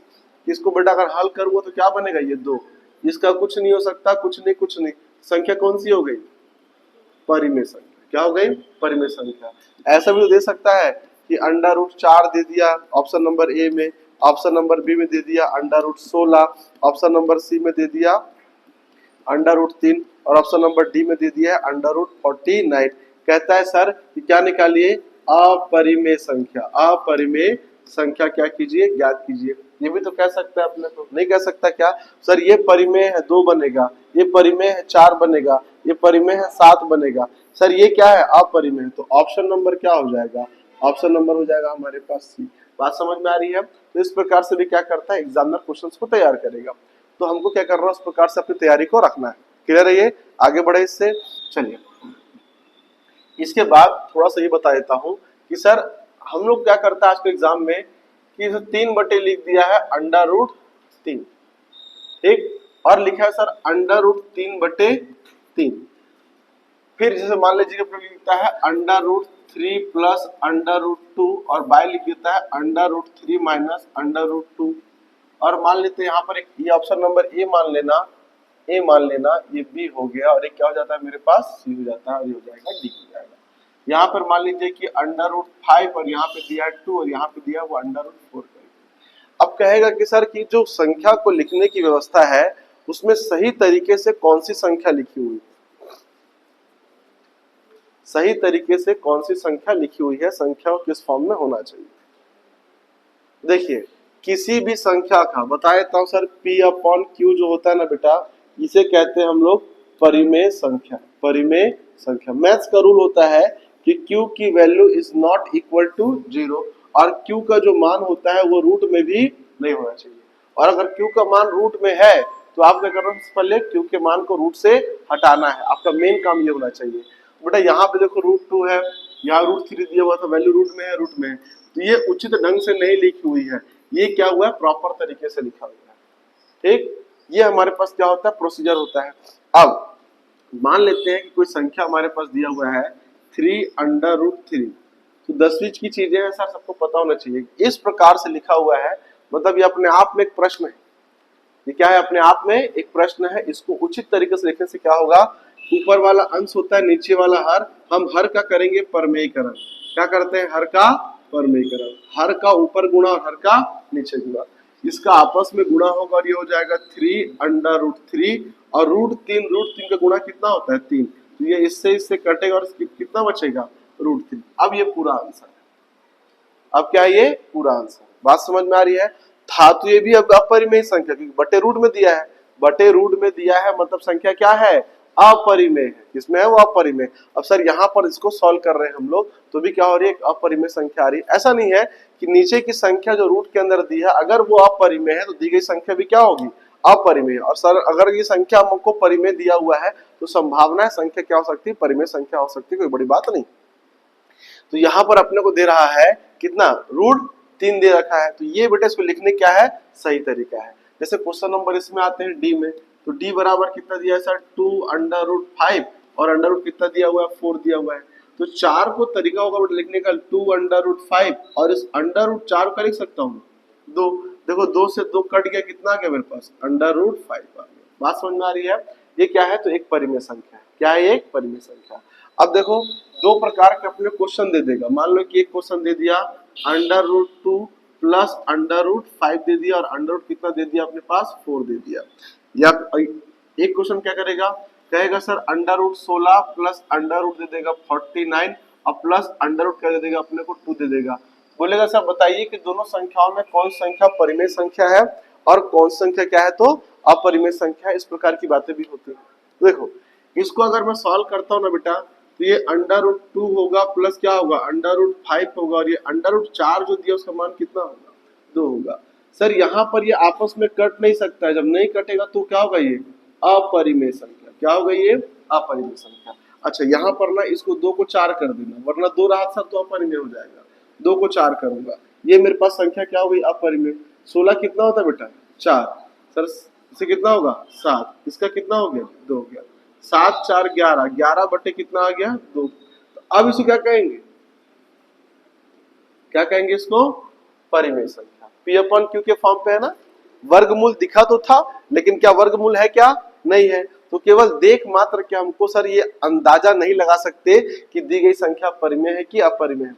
इसको बेटा अगर हल करूंगा तो क्या बनेगा? ये 2, इसका कुछ नहीं हो सकता, कुछ नहीं, संख्या कौन सी हो गई? परिमेय संख्या। क्या हो गई? परिमेय संख्या। ऐसा भी तो दे सकता है कि अंडर रूट 4 दे दिया ऑप्शन नंबर ए में, ऑप्शन नंबर बी में दे दिया under root 16, option number C में दे दिया अंडर रूट 3 और ऑप्शन नंबर डी में दे दिया है अंडर रूट 49। कहता है सर कि क्या निकालिए? अपरिमेय संख्या। अपरिमेय संख्या क्या कीजिए? ज्ञात कीजिए। ये भी तो कह सकता है अपने को, नहीं कह सकता क्या? सर ये परिमेय है 2 बनेगा, ये परिमेय है 4 बनेगा, ये परिमेय है 7 बनेगा। सर ये क्या है? अपरिमेय। तो ऑप्शन नंबर क्या हो जाएगा? ऑप्शन नंबर हो जाएगा हमारे पास सी। बात समझ में आ रही है? तो इस प्रकार से भी क्या करता है एग्जामिनर क्वेश्चंस को तैयार करेगा। तो हमको क्या करना है? उस प्रकार से अपनी तैयारी को रखना है। क्लियर है? ये आगे बढ़े इससे। चलिए इसके बाद थोड़ा सा ये बता देता हूं कि सर हम लोग क्या करता है आज के एग्जाम में कि 3 बटे लिख दिया है अंडर रूट 3, ठीक, और लिखा है सर अंडर रूट 3 बटे 3। फिर जैसे मान लीजिए लिखता है under root 3 plus under root 2 और बाय लिख देता है under root 3 minus under root 2। और मान लेते हैं यहाँ पर एक ये ऑप्शन नंबर ए मान लेना, ए मान लेना, ये बी हो गया और एक क्या हो जाता है मेरे पास? सी हो जाता है और ये हो जाएगा डी हो जाएगा। यहाँ पर मान लीजिए कि अंडर रूट 5 और यहाँ पे दिया है 2 और यहाँ पे दिया वो अंडर रूट 4 करेगा। अब कहेगा कि सर की जो संख्या को लिखने की व्यवस्था है उसमें सही तरीके से कौन सी संख्या लिखी हुई है? सही तरीके से कौन सी संख्या लिखी हुई है, संख्या किस फॉर्म में होना चाहिए? देखिए किसी भी संख्या का बता देता हूं सर, P अपॉन Q जो होता है ना बेटा, इसे कहते हैं हम लोग परिमेय संख्या। परिमेय संख्या मैथ्स का रूल होता है कि Q की value is not equal to 0 और Q का जो मान होता है वो रूट में भी नहीं होना चाहिए। और अगर Q का मान रूट में है तो आप क्या करना है? पहले Q के मान को रूट से हटाना है। आपका मेन काम ये होना चाहिए। बेटा यहाँ पे देखो रूट 2 है, यहाँ रूट 3 दिया हुआ था, वैल्यू रूट में है, रूट में है, तो ये उचित ढंग से नहीं लिखी हुई है। ये क्या हुआ है? प्रॉपर तरीके से लिखा हुआ है, ठीक। ये हमारे पास क्या होता है? प्रोसीजर होता है। अब मान लेते हैं कि कोई संख्या हमारे पास दिया हुआ है 3 अंडर रूट 3, तो 10वीं की चीजें हैं सर, सबको पता होना चाहिए। इस प्रकार से लिखा हुआ है मतलब ये अपने आप में एक प्रश्न है। ये क्या है? अपने आप में एक प्रश्न है। इसको उचित तरीके से लिखने से क्या होगा? ऊपर वाला अंश होता है, नीचे वाला हर, हम हर का करेंगे परमेयीकरण। क्या करते हैं? हर का परमेयीकरण। हर का ऊपर गुणा और हर का नीचे गुणा, इसका आपस में गुणा होगा और ये हो जाएगा 3 अंडर रूट 3 और रूट 3 का गुणा कितना होता है? 3, तो ये इससे कटेगा और कितना बचेगा? रूट 3। अब ये पूरा आंसर है। अब क्या है? ये पूरा आंसर। बात समझ में आ रही है? था तो ये भी अब अपरिमेय संख्या, क्योंकि बटे रूट में दिया है, बटे रूट में दिया है मतलब संख्या क्या है? अपरिमेय है। किसमें है? वो अपरिमेय। अब सर यहाँ पर इसको सॉल्व कर रहे हैं हम लोग तो भी क्या हो रही है? एक अपरिमेय संख्या आ रही है। ऐसा नहीं है कि नीचे की संख्या जो रूट के अंदर दी है अगर वो अपरिमेय है तो दी गई संख्या भी क्या होगी? अपरिमेय। और सर अगर ये संख्या हमको परिमेय दिया हुआ है तो संभावना है संख्या क्या हो सकती है? परिमेय संख्या हो सकती है, कोई बड़ी बात नहीं। तो यहाँ पर अपने को दे रहा है कितना? रूट 3 दे रखा है, तो ये बेटा इसको लिखने क्या है? सही तरीका है। जैसे क्वेश्चन नंबर इसमें आते हैं डी में, तो डी बराबर कितना दिया है सर? 2 अंडर रूट 5 और अंडर रूट कितना दिया हुआ है? 4 दिया हुआ है। तो 4 को तरीका होगा बेटा लिखने का 2 अंडर रूट 5 और इस अंडर रूट 4 का लिख सकता हूँ 2। देखो 2 से 2 कट गया, कितना आ गया मेरे पास? अंडर रूट 5 आ गया। बात समझ में आ रही है? ये क्या है? तो एक परिमेय संख्या है। क्या है? एक परिमेय संख्या। अब देखो दो प्रकार के अपने क्वेश्चन दे देगा। मान लो कि एक क्वेश्चन दे दिया under root 2 plus under root 5 दे दिया और अंडर रूट कितना दे दिया अपने पास? 4 दे दिया। या एक क्वेश्चन क्या करेगा? कहेगा sir under root 16 plus under root दे देगा 49 और प्लस अंडर रूट क्या दे देगा अपने को? 2 दे देगा। बोलेगा सर बताइए कि दोनों संख्याओं में कौन संख्या परिमेय संख्या है और कौन संख्या क्या है तो अपरिमेय संख्या है। इस प्रकार की बातें भी होती है। देखो इसको अगर मैं सॉल्व करता हूँ ना बेटा, तो ये अंडर रूट 2 होगा प्लस क्या होगा? अंडर रूट 5 होगा और ये अंडर रूट 4 जो दिया उसका मान कितना होगा? 2 होगा। सर यहाँ पर ये आपस में कट नहीं सकता है, जब नहीं कटेगा तो क्या होगा? ये अपरिमेय संख्या। क्या होगा? ये अपरिमेय संख्या। अच्छा यहाँ पर ना इसको 2 को 4 कर देना, वरना 2 रहा सर तो अपरिमेय हो जाएगा। 2 को 4 करूंगा, ये मेरे पास संख्या क्या हो गई? अपरिमेय। 16 कितना होता है बेटा? 4, सर इसे कितना होगा 7, इसका कितना हो गया 2 हो गया, 7 4 11, 11 बटे कितना आ गया 2। तो अब इसको क्या कहेंगे, क्या कहेंगे इसको, परिमेय संख्या। पी अपन क्यू के फॉर्म पे है ना, वर्गमूल दिखा तो था लेकिन क्या वर्गमूल है क्या, नहीं है। तो केवल देख मात्र के हमको सर ये अंदाजा नहीं लगा सकते कि दी गई संख्या परिमेय है कि अपरिमेय है।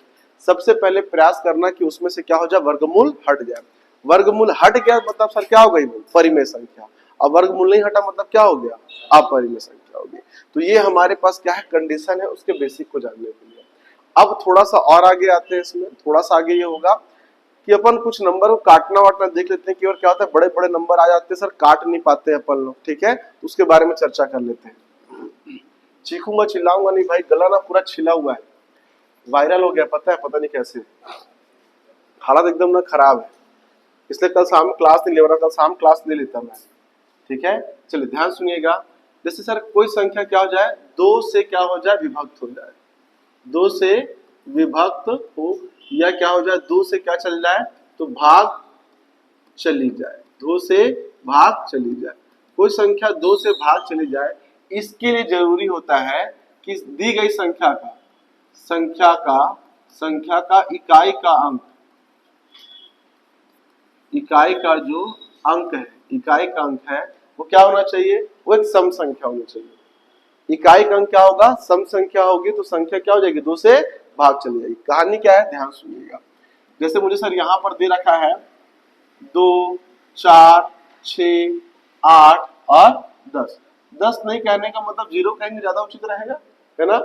सबसे पहले प्रयास करना कि उसमें से क्या हो जाए, वर्गमूल हट जाए। वर्गमूल हट गया मतलब सर क्या हो गई, परिमेय संख्या। अब वर्गमूल नहीं हटा मतलब क्या हो गया, अपरिमेय संख्या हो गई। तो ये हमारे पास क्या है, कंडीशन है उसके बेसिक को जानने के लिए। अब थोड़ा सा और आगे आते हैं, इसमें थोड़ा सा आगे ये होगा कि अपन कुछ नंबर को काटना वाटना देख लेते हैं कि और क्या होता है, बड़े बड़े नंबर आ जाते हैं सर, काट नहीं पाते हैं अपन लोग, ठीक है, तो उसके बारे में चर्चा कर लेते हैं। चीखूंगा चिल्लाऊंगा नहीं भाई, गला ना पूरा छिला हुआ है, वायरल हो गया, पता नहीं कैसे, हालत एकदम ना खराब है, इसलिए कल शाम क्लास नहीं ले रहा, कल शाम क्लास ले लेता मैं, ठीक है। चलिए ध्यान सुनिएगा, जैसे सर कोई संख्या क्या हो जाए, 2 से क्या हो जाए, विभक्त हो जाए, 2 से विभक्त हो, या क्या हो जाए 2 से क्या चल जाए, तो भाग चली जाए, 2 से भाग चली जाए। कोई संख्या 2 से भाग चली जाए, इसके लिए जरूरी होता है कि दी गई संख्या का इकाई का अंक, इकाई का जो अंक है, इकाई का अंक है वो क्या होना चाहिए, वो एक सम संख्या होनी चाहिए। इकाई का अंक क्या होगा, सम संख्या होगी, तो संख्या क्या हो जाएगी, 2 से भाग चली जाएगी। कहानी क्या है, ध्यान सुनिएगा। जैसे मुझे सर यहां पर दे रखा है 2 4 6 8 और 10, 10 नहीं कहने का मतलब 0 कहेंगे, ज्यादा उचित रहेगा, है ना।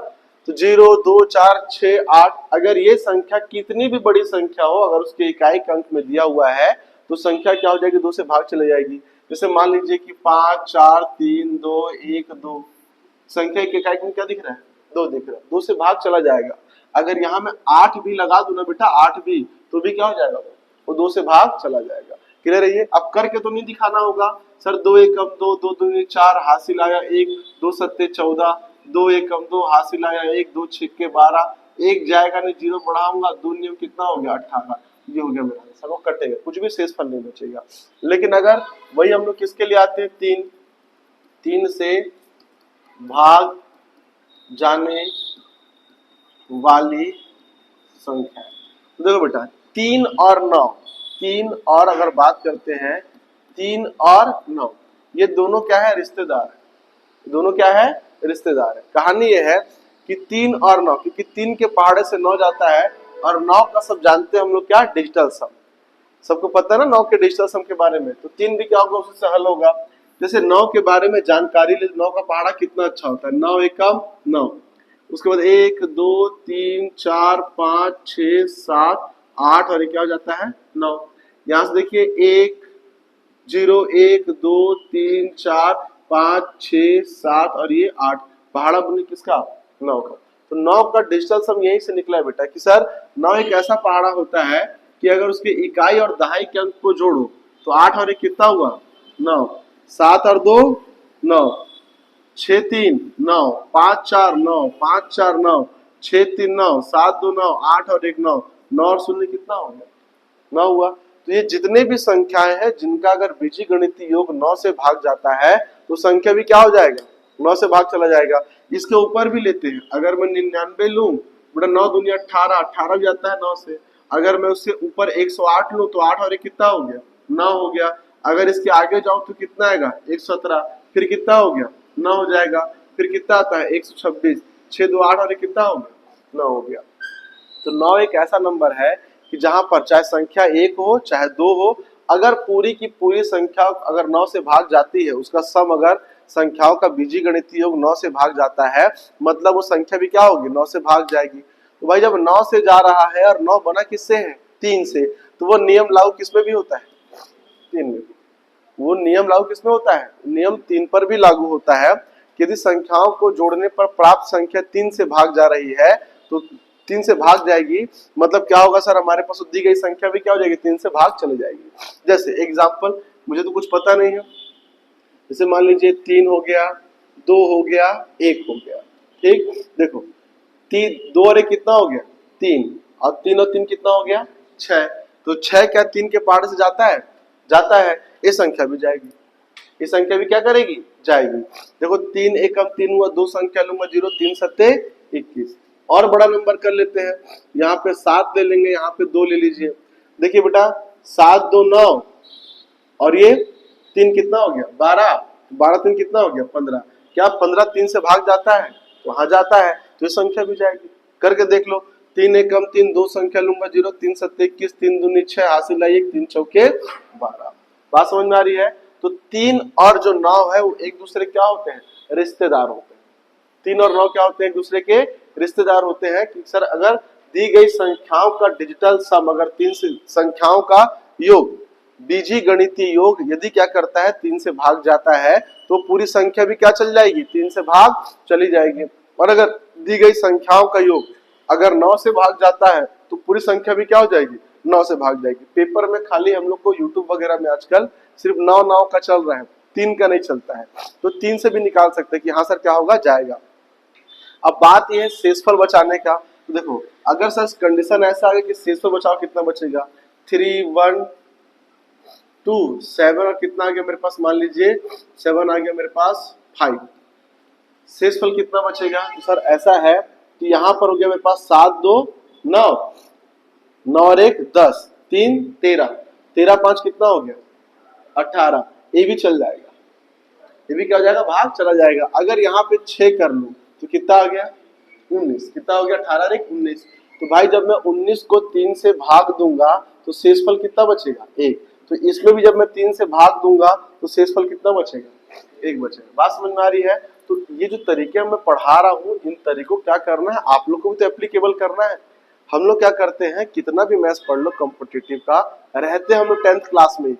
तो 0 2 4 6 8, अगर ये संख्या कितनी भी बड़ी संख्या हो, अगर उसके इकाई का अंक में दिया हुआ है तो संख्या क्या हो जाएगी, 2 से भाग चली जाएगी। जैसे मान लीजिए कि 5 4 3 2 1 2, संख्या के इकाई में क्या दिख रहा है, 2 दिख रहा है, 2 से भाग चला जाएगा। अगर यहाँ में 8 भी लगा दूं ना बेटा, 8 भी, तो भी क्या हो जाएगा, वो 2 से भाग चला जाएगा। क्लियर है ये, अब करके तो नहीं दिखाना होगा सर, 2 एकम 2, 2 दूनी 4, हासिल आया 1, 2 सत्ते 14, 2 एकम 2, हासिल आया 1, 2 छिक्के 12, 1 जाएगा नहीं, 0 बढ़ाऊंगा, 2 नियम कितना हो गया 18, ये हो गया मेरा आंसर, वो कटेगा, कुछ भी शेष फल नहीं बचेगा। लेकिन अगर वही हम लोग किसके लिए आते हैं, 3 से भाग जाने वाली संख्या, देखो बेटा 3 और 9, 3 और अगर बात करते हैं 3 और 9, ये दोनों क्या है, रिश्तेदार है, दोनों क्या है, रिश्तेदार है। कहानी ये है कि 3 और 9, क्योंकि 3 के पहाड़े से 9 जाता है, और 9 का सब जानते हैं हम लोग क्या, डिजिटल सम, सबको पता है ना 9 के डिजिटल सम के बारे में, तो 3 भी क्या होगा, उससे हल होगा। जैसे 9 के बारे में जानकारी ले, 9 का पहाड़ा कितना अच्छा होता है, 9 एकम 9, उसके बाद 1 2 3 4 5 6 7 8, और ये क्या हो जाता है 9। यहां से देखिए 1 0 1 2 3 4 5 6 7 और ये 8, पहाड़ा बने किसका, 9 का। तो 9 का डिजिटल सम यहीं से निकला है बेटा कि सर 9 एक ऐसा पहाड़ा होता है कि अगर उसके इकाई और दहाई के अंक को जोड़ो तो 8 और 1 कितना हुआ 9, 7 और 2 9, 6 3 9, 5 4 9, 5 4 9, 6 3 9, 7 2 9, 8 और 1 9, 9 और 0 कितना हो गया 9 हुआ। तो ये जितने भी संख्याएं हैं जिनका अगर बीजीगणितीय योग 9 से भाग जाता है तो संख्या भी क्या हो जाएगा, 9 से भाग चला जाएगा। इसके ऊपर भी लेते हैं, अगर मैं 99 लूं बेटा, 9 दूनी 18, 18 भी आता है 9 से। अगर मैं उससे ऊपर 108 लूं तो 8 और 1 कितना हो गया 9 हो गया। अगर इसके आगे जाऊं तो कितना आएगा 117, फिर कितना हो गया 9 हो जाएगा, फिर कितना आता है 126, 6 2 8 और 1 कितना हो गया 9 हो गया। तो 9 एक ऐसा नंबर है कि जहां पर चाहे संख्या 1 हो चाहे 2 हो, अगर पूरी की पूरी संख्या अगर 9 से भाग जाती है, उसका सम अगर संख्याओं का बीजीगणितीय योग 9 से भाग जाता है, मतलब वो संख्या भी क्या होगी 9 से भाग जाएगी। तो भाई जब 9 से जा रहा है और 9 बना किससे है 3 से, तो वो नियम लागू किसमें भी होता है 3 में भी। वो नियम लागू किसमें होता है, नियम 3 पर भी लागू होता है कि यदि संख्याओं को जोड़ने पर प्राप्त संख्या 3 से भाग जा रही है तो 3 से भाग जाएगी, मतलब क्या होगा सर, हमारे पास दी गई संख्या भी क्या हो जाएगी 3 से भाग चली जाएगी। जैसे एग्जांपल, मुझे तो कुछ पता नहीं है, जैसे मान लीजिए 3 हो गया, 2 हो गया, 1 हो गया, ठीक। देखो 2 और 1 कितना हो गया 3, और 3 और 3 कितना हो गया 6, तो 6 क्या 3 के पहाड़े से जाता है जाता है, ये संख्या भी जाएगी, ये संख्या भी क्या करेगी, जाएगी। देखो 3 एकम 3 हुआ, 2 संख्या लूंगा 0, 3 सत्ते 21। और बड़ा नंबर कर लेते हैं, यहाँ पे 7 ले लेंगे, यहाँ पे 2 ले लीजिए। देखिए बेटा 7 2 9 और ये 3 कितना हो गया 12, 12 3 कितना हो गया 15। क्या 15 3 से भाग जाता है, वहां जाता है, तो ये संख्या भी जाएगी। करके देख लो, 3 एकम 3, 2 संख्या लूंगा 0, 3 सत्ते 21, 3 दूनी 6, हासिल आई 1, 3 चौके 12। बात समझ में आ रही है। तो 3 और जो 9 है वो एक दूसरे क्या होते हैं, रिश्तेदार होते हैं। 3 और 9 क्या होते हैं, एक दूसरे के रिश्तेदार होते हैं। कि सर अगर दी गई संख्याओं का डिजिटल सम, अगर 3 संख्याओं का योग, बीजी गणितीय योग यदि क्या करता है 3 से भाग जाता है, तो पूरी संख्या भी क्या चल जाएगी, 3 से भाग चली जाएगी। और अगर दी गई संख्याओं का योग अगर 9 से भाग जाता है तो पूरी संख्या भी क्या हो जाएगी, 9 से भाग जाएगी। पेपर में खाली हम लोग को यूट्यूब वगैरह में आजकल सिर्फ 9 का चल रहा है, 3 का नहीं चलता है। तो 3 से भी निकाल सकते हैं कि हाँ सर क्या होगा, जाएगा। अब बात यह है शेषफल बचाने का। तो देखो अगर सर कंडीशन ऐसा है कि शेषफल बचाओ, कितना बचेगा, 3 1 2 7 और कितना आ गया मेरे पास, मान लीजिए 7 आ गया मेरे पास 5। शेषफल कितना बचेगा, तो सर ऐसा है कि यहाँ पर हो गया मेरे पास 7 2 9, 9 और 1 10, 3 13, 13 5 कितना हो गया 18। ये भी चल जाएगा, ये भी क्या हो जाएगा, भाग चला जाएगा। अगर यहाँ पे 6 कर लूं तो कितना आ गया 19, कितना हो गया 18 और 1 19। तो भाई जब मैं 19 को 3 से भाग दूंगा तो शेषफल कितना बचेगा 1। तो इसमें भी जब मैं 3 से भाग दूंगा तो शेषफल कितना बचेगा 1 बचेगा। बात समझ में आ रही है। तो ये जो तरीके मैं पढ़ा रहा हूँ, इन तरीकों क्या करना है, आप लोग को भी तो एप्लीकेबल करना है। हम लोग क्या करते हैं, कितना भी मैथ्स पढ़ लो कॉम्पिटिटिव का, रहते हम लोग 10th क्लास में ही।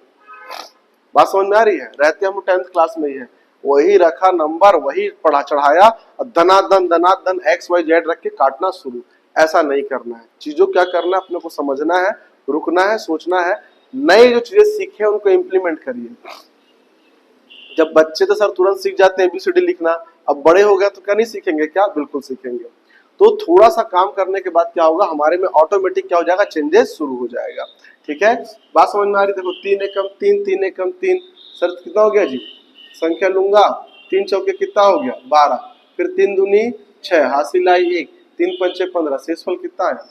बात समझ में आ रही है, रहते हम लोग 10th क्लास में ही है, वही रखा नंबर, वही पढ़ा चढ़ाया, धनाधन एक्स वाई जेड रख के काटना शुरू। ऐसा नहीं करना है, चीजों क्या करना है अपने को समझना है, रुकना है, सोचना है, नई जो चीजें सीखे उनको इम्प्लीमेंट करिए। जब बच्चे तो सर तुरंत सीख जाते हैं ABCD लिखना, अब बड़े हो गए तो क्या नहीं सीखेंगे, क्या बिल्कुल सीखेंगे। तो थोड़ा सा काम करने के बाद क्या होगा, हमारे में ऑटोमेटिक क्या हो जाएगा, चेंजेस शुरू हो जाएगा। ठीक है, बात समझ में आ रही। देखो 3 एकम 3, 3 एकम 3, सर कितना हो गया जी, संख्या लूंगा 3 चौके कितना हो गया 12, फिर 3 दूनी 6, हासिल आई 1, 3 पंचे 15, शेषफल कितना आया,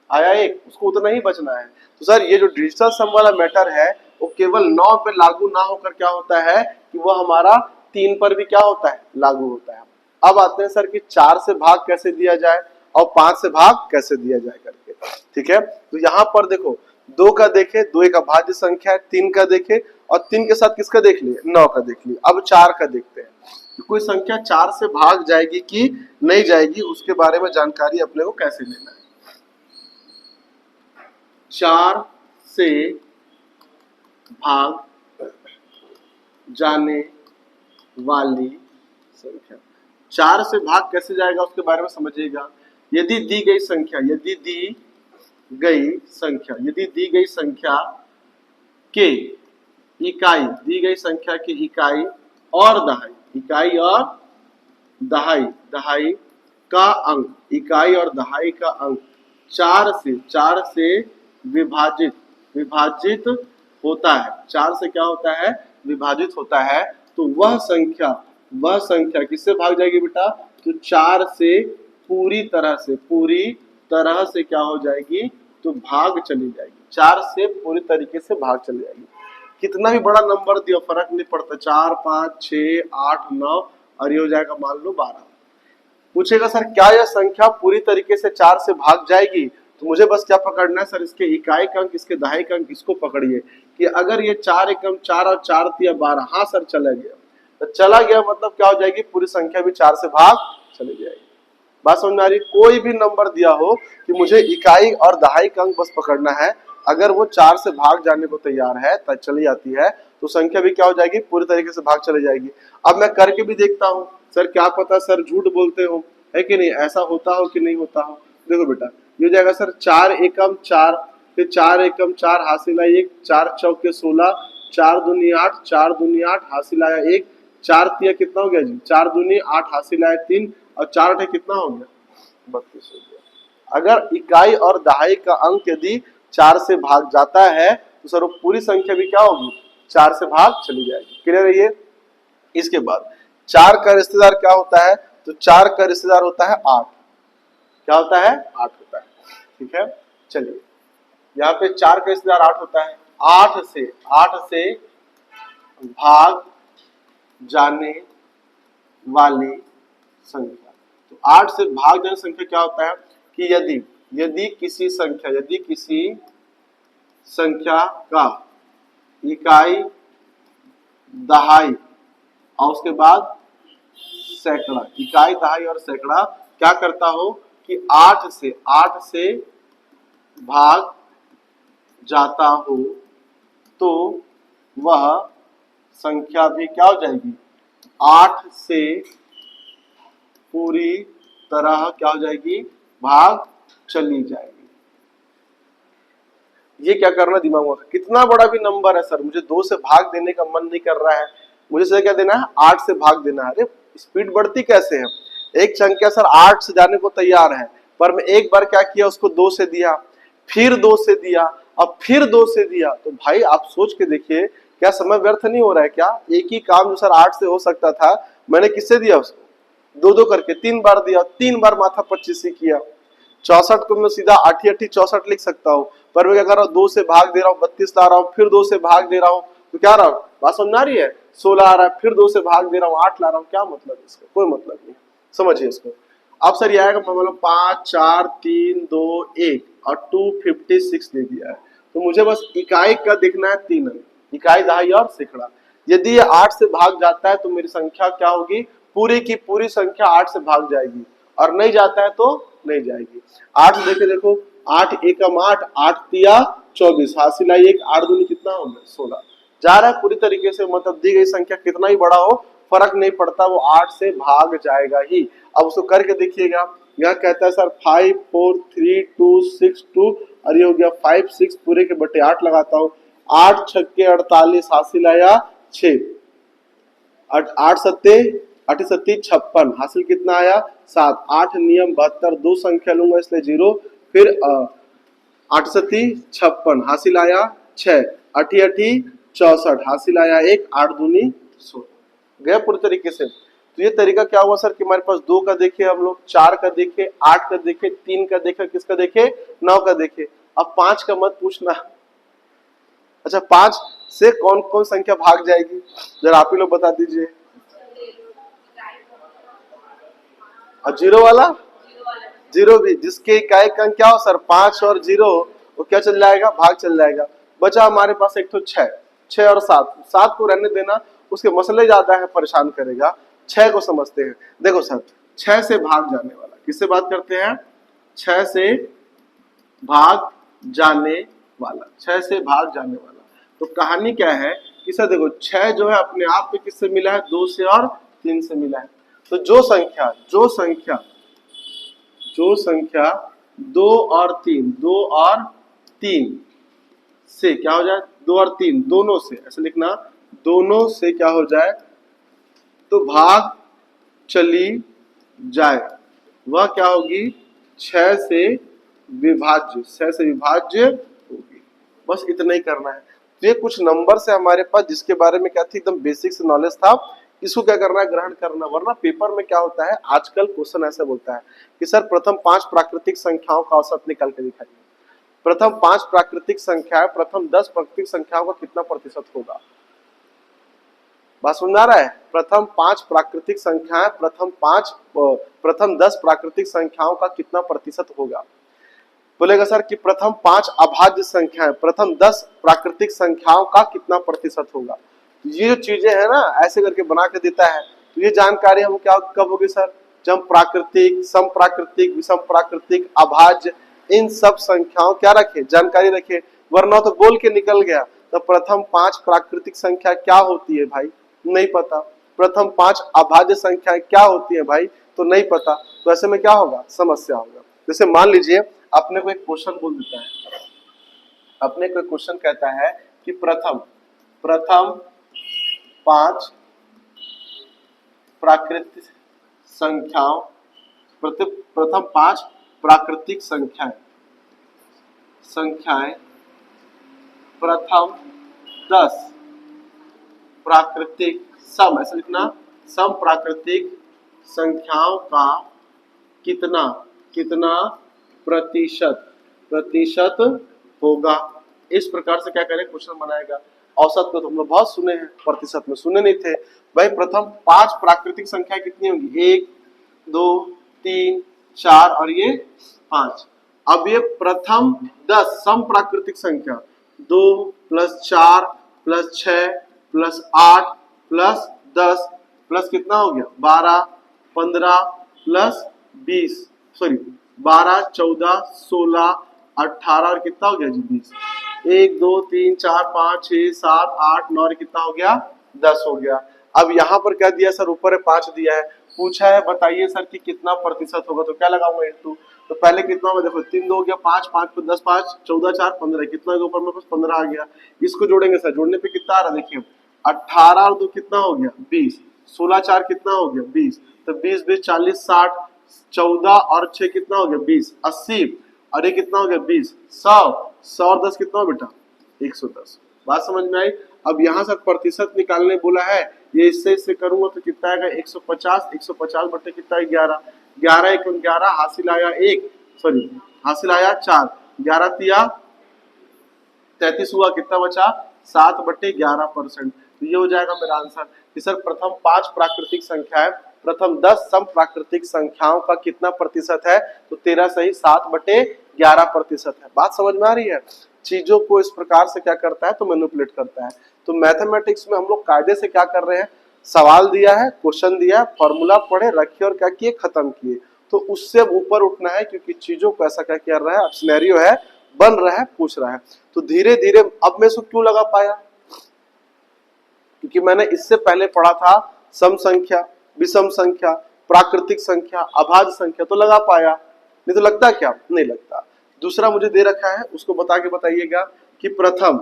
आया 1, उसको उतना ही बचना है। तो सर ये जो डिजिटल सम वाला मैटर है वो केवल 9 पे लागू ना होकर क्या होता है कि वो हमारा 3 पर भी क्या होता है, लागू होता है। अब आते हैं सर कि 4 से भाग कैसे दिया जाए और 5 से भाग कैसे दिया जाए करके। ठीक है, तो यहाँ पर देखो 2 का देखे, 2 एक अभाज्य संख्या है, 3 का देखे और 3 के साथ किसका देख लिए, 9 का देख लिए। अब 4 का देखते हैं, तो कोई संख्या 4 से भाग जाएगी कि नहीं जाएगी, उसके बारे में जानकारी अपने को कैसे लेना है। 4 से भाग जाने वाली संख्या, 4 से भाग कैसे जाएगा उसके बारे में समझिएगा। यदि दी गई संख्या, यदि दी गई संख्या, यदि दी गई संख्या के इकाई, दी गई संख्या की इकाई और दहाई, इकाई और दहाई, दहाई का अंक, इकाई और दहाई का अंक 4 से विभाजित, विभाजित होता है, 4 से क्या होता है, विभाजित होता है, तो वह संख्या किससे भाग जाएगी बेटा, तो 4 से पूरी तरह से क्या हो जाएगी, तो भाग चली जाएगी। 4 से पूरी तरीके से भाग चली जाएगी। कितना भी बड़ा नंबर दियो फर्क नहीं पड़ता, 4 5 6 8 9 और ये हो जाएगा मान लो 12। पूछेगा सर क्या यह संख्या पूरी तरीके से 4 से भाग जाएगी, तो मुझे बस क्या पकड़ना है सर, इसके इकाई का अंक, इसके दहाई का अंक, इसको पकड़िए कि अगर ये 4 एकम 4 और 4 तिया 12, हाँ सर चला गया, तो चला गया मतलब क्या हो जाएगी, पूरी संख्या भी 4 से भाग चली जाएगी। बात समझ में आ रही। कोई भी नंबर दिया हो कि मुझे इकाई और दहाई का अंक बस पकड़ना है, अगर वो 4 से भाग जाने को तैयार है, तो चली जाती है, तो संख्या भी क्या हो जाएगी, पूरी तरीके से भाग चली जाएगी। अब मैं करके भी देखता हूँ, सर क्या पता सर झूठ बोलते हो, है कि नहीं, ऐसा होता हो कि नहीं होता हो। देखो बेटा ये हो जाएगा सर 4 एकम 4, फिर 4 एकम 4, हासिल आया 1, 4 चौके 16, 4 दूनी 8, 4 दूनी 8, हासिल आया 1, 4 तिया कितना हो गया जी, 4 दूनी 8, हासिल आया 3 और 4 अठे कितना हो गया 32 हो गया। अगर इकाई और दहाई का अंक यदि 4 से भाग जाता है तो तो सर वो पूरी संख्या भी क्या होगी, 4 से भाग चली जाएगी। क्लियर है ये। इसके बाद 4 का रिश्तेदार क्या होता है, तो 4 का रिश्तेदार होता है 8। क्या होता है, 8 होता है। ठीक है, चलिए यहाँ पे 4 का रिश्तेदार 8 होता है। 8 से भाग जाने वाली संख्या, तो 8 से भाग जाने संख्या क्या होता है कि यदि किसी संख्या का इकाई, दहाई और उसके बाद सैकड़ा, इकाई, दहाई और सैकड़ा क्या करता हो कि 8 से भाग जाता हो, तो वह संख्या भी क्या हो जाएगी, 8 से पूरी तरह क्या हो जाएगी, भाग चली जाएगी। ये क्या करना दिमाग में, कितना बड़ा भी नंबर है सर, मुझे 2 से भाग देने का मन नहीं कर रहा है, मुझे सर क्या देना है, 8 से भाग देना है। अरे स्पीड बढ़ती कैसे है, एक संख्या सर 8 से जाने को तैयार है, पर मैं एक बार क्या किया, उसको 2 से दिया, फिर 2 से दिया, अब फिर 2 से दिया, तो भाई आप सोच के देखिए क्या समय व्यर्थ नहीं हो रहा है क्या। एक ही काम जो सर 8 से हो सकता था, मैंने किससे दिया, उसको 2-2 करके 3 बार दिया, 3 बार माथा 25 से किया। 64 को मैं सीधा 8 8 64 लिख सकता हूँ, पर मैं क्या कर रहा हूँ, 2 से भाग दे रहा हूँ, 32 ला रहा हूँ, फिर 2 से भाग दे रहा हूँ, तो क्या रहा हूँ, बात समझ आ रही है, 16 आ रहा है, फिर 2 से भाग दे रहा हूँ, 8 ला रहा हूँ, क्या मतलब इसका, कोई मतलब नहीं। समझिए इसको। अब सर ये आएगा, मतलब 5 4 3 2 1 और 256 दे दिया है, तो मुझे बस इकाई का देखना है 3 अंक, इकाई, दहाई और सैकड़ा। यदि ये 8 से भाग जाता है तो मेरी संख्या क्या होगी, पूरी की पूरी संख्या 8 से भाग जाएगी, और नहीं जाता है तो नहीं जाएगी। 8 देखो 8 एकम 8, 8 तिया 24, हासिल आई 1, 8 दूनी कितना हो गया 16, जा रहा है पूरी तरीके से, मतलब दी गई संख्या कितना ही बड़ा हो फर्क नहीं पड़ता, वो 8 से भाग जाएगा ही। अब उसको करके देखिएगा, यहाँ कहता है सर 5 4 3 2 6 2, और ये हो गया 5 6 पूरे के बटे 8 लगाता हूँ, 8 छक्के 48, हासिल आया 6, 8 सत्ते 8 सत्ती 56, हासिल कितना आया 7, 8 नियम 72, दो संख्या लूंगा इसलिए 0, फिर 8 सत्ती 56, हासिल आया 6, 8 8 64, हासिल आया 1, 8 दूनी 16, गया पूरी तरीके से। तो ये तरीका क्या हुआ सर कि हमारे पास 2 का देखे हम लोग, 4 का देखे, 8 का देखे, 3 का देखे, किसका देखे 9 का देखे। अब 5 का मत पूछना। अच्छा 5 से कौन कौन संख्या भाग जाएगी, जरा आप ही लोग बता दीजिए। और 0 वाला, 0 भी, जिसके इकाई का अंक क्या हो सर 5 और 0, वो क्या चल जाएगा, भाग चल जाएगा। बचा हमारे पास एक तो 6 और 7 को रहने देना, उसके मसले ज्यादा है, परेशान करेगा। 6 को समझते हैं। देखो सर 6 से भाग जाने वाला, किससे बात करते हैं, 6 से भाग जाने वाला, 6 से भाग जाने वाला। तो कहानी क्या है कि सर देखो 6 जो है अपने आप में किससे मिला है, 2 से और 3 से मिला है। तो जो संख्या 2 और 3 से क्या हो जाए, 2 और 3 दोनों से, ऐसे लिखना, दोनों से क्या हो जाए तो भाग चली जाए, वह क्या होगी 6 से विभाज्य होगी। बस इतना ही करना है। तो ये कुछ नंबर से हमारे पास, जिसके बारे में क्या थी, एकदम बेसिक से नॉलेज था, इसको क्या करना है, ग्रहण करना। वरना पेपर में क्या होता है, आजकल क्वेश्चन ऐसा बोलता है कि सर प्रथम 5 प्राकृतिक संख्याओं का औसत निकाल के दिखाइए। प्रथम 5 प्राकृतिक संख्याएं प्रथम 10 प्राकृतिक संख्याओं का कितना प्रतिशत होगा। बात समझ आ रहा है, प्रथम 5 प्राकृतिक संख्याएं प्रथम 10 प्राकृतिक संख्याओं का कितना प्रतिशत होगा। बोलेगा सर कि प्रथम 5 अभाज्य संख्याएं प्रथम 10 प्राकृतिक संख्याओं का कितना प्रतिशत होगा। ये जो चीजें है ना, ऐसे करके बना के देता है, तो ये जानकारी हम क्या कब होगी सर, जब प्राकृतिक, सम प्राकृतिक, विषम प्राकृतिक, अभाज्य, इन सब संख्याओं क्या रखे, जानकारी रखे। वरना तो बोल के निकल गया, तो प्रथम 5 प्राकृतिक संख्या क्या होती है भाई, नहीं पता। प्रथम 5 अभाज्य संख्याएं क्या होती है भाई, तो नहीं पता। तो ऐसे में क्या होगा, समस्या होगा। जैसे मान लीजिए अपने को एक क्वेश्चन बोल देता है, अपने को एक क्वेश्चन कहता है कि प्रथम 5 प्राकृतिक संख्याओं, प्रथम 5 प्राकृतिक संख्याएं प्रथम 10 प्राकृतिक सम, ऐसा लिखना, सम प्राकृतिक संख्याओं का कितना कितना प्रतिशत होगा। इस प्रकार से क्या करें, क्वेश्चन बनाएगा। औसत को तो हम लोग बहुत सुने हैं, प्रतिशत में सुने नहीं थे भाई। प्रथम 5 प्राकृतिक संख्या कितनी होंगी, 1 2 3 4 और ये 5। अब ये प्रथम 10 सम प्राकृतिक संख्या 2 + 4 + 6 + 8 + 10 प्लस कितना हो गया 12 15 + 20, सॉरी 12 14 16 18 और कितना हो गया जी 20। 1 2 3 4 5 6 7 8 9 कितना हो गया 10 हो गया। अब यहाँ पर क्या दिया सर, ऊपर 5 दिया है, पूछा है बताइए सर कि कितना प्रतिशत होगा, तो क्या लगाऊंगा इंटू। तो पहले कितना होगा, देखो 3 2 हो गया 5 5 को 10 5 14 4 15, कितना ऊपर में 15 आ गया। इसको जोड़ेंगे सर, जोड़ने पे कितना आ रहा है देखिए, 18 और 2 कितना हो गया 20, 16 4 कितना हो गया 20, तो 20 20 40 60, 14 और 6 कितना हो गया 20 80, और ये कितना हो गया 20 100 100 और 10 कितना हो बेटा 110। बात समझ में आई। अब यहाँ से प्रतिशत निकालने बोला है, ये इससे करूंगा तो कितना आएगा 150, 150 बटे कितना है 11, 11 1 11 हासिल आया 1, सॉरी हासिल आया 4, 11 तिया 33 हुआ, कितना बचा 7 बटे 11%। तो ये हो जाएगा मेरा आंसर कि सर प्रथम 5 प्राकृतिक संख्याएं, प्रथम 10 सम प्राकृतिक संख्याओं का कितना प्रतिशत है, तो 13 सही 7 बटे 11% है। बात समझ में आ रही है। चीजों को इस प्रकार से क्या करता है, तो मैनिपुलेट करता है। तो मैथमेटिक्स में हम लोग कायदे से क्या कर रहे हैं, सवाल दिया है, क्वेश्चन दिया है, फॉर्मूला पढ़े रखे और क्या किए खत्म किए। तो उससे ऊपर उठना है, क्योंकि चीजों को ऐसा क्या कर रहा है, सिनेरियो है बन रहा है, पूछ रहा है। तो धीरे धीरे अब मैं इसको क्यों लगा पाया, क्योंकि मैंने इससे पहले पढ़ा था सम संख्या, विषम संख्या, प्राकृतिक संख्या, अभाज्य संख्या, तो लगा पाया। नहीं तो लगता क्या, नहीं लगता। दूसरा मुझे दे रखा है, उसको बता के बताइएगा कि प्रथम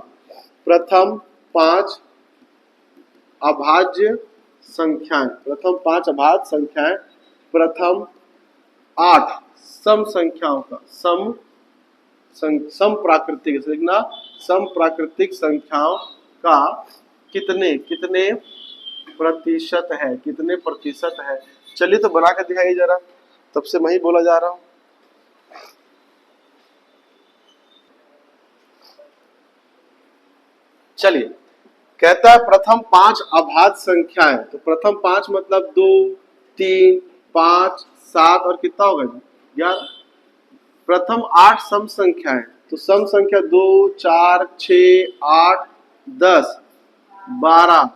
5 अभाज्य संख्याएं, प्रथम 5 अभाज्य संख्याएं, प्रथम 8 सम संख्याओं का, सम प्राकृतिक लिखना, सम प्राकृतिक संख्याओं का कितने प्रतिशत है, कितने प्रतिशत है। चलिए तो बना कर दिखाइए जरा, तब से मैं ही बोला जा रहा हूं। चलिए, कहता है प्रथम 5 अभाज्य संख्याएं, तो प्रथम 5 मतलब 2 3 5 7 और कितना होगा 11। प्रथम 8 सम संख्याएं, तो सम संख्या 2 4 6 8 10 12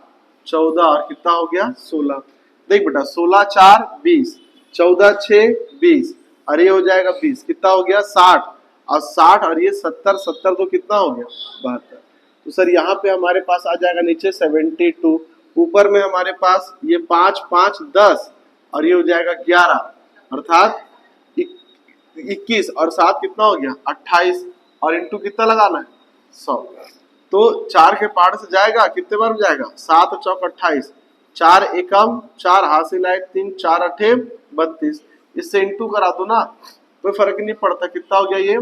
14 और कितना हो गया 16। देख बेटा 16 4 20, 14 6 20, और ये हो जाएगा 20, कितना हो गया 60, और 60 और ये 70 70 तो कितना हो गया 72। तो सर यहाँ पे हमारे पास आ जाएगा नीचे 72, ऊपर में हमारे पास ये 5 5 10 और ये हो जाएगा 11, अर्थात 21 और 7 कितना हो गया 28, और इंटू कितना लगाना है 100। तो 4 के पार से जाएगा, कितने बार में जाएगा 7 चौक 28, 4 एकम 4 हासिल आए 3 4 अठे 32, इससे इंटू करा दो ना, कोई फर्क नहीं पड़ता। कितना हो गया ये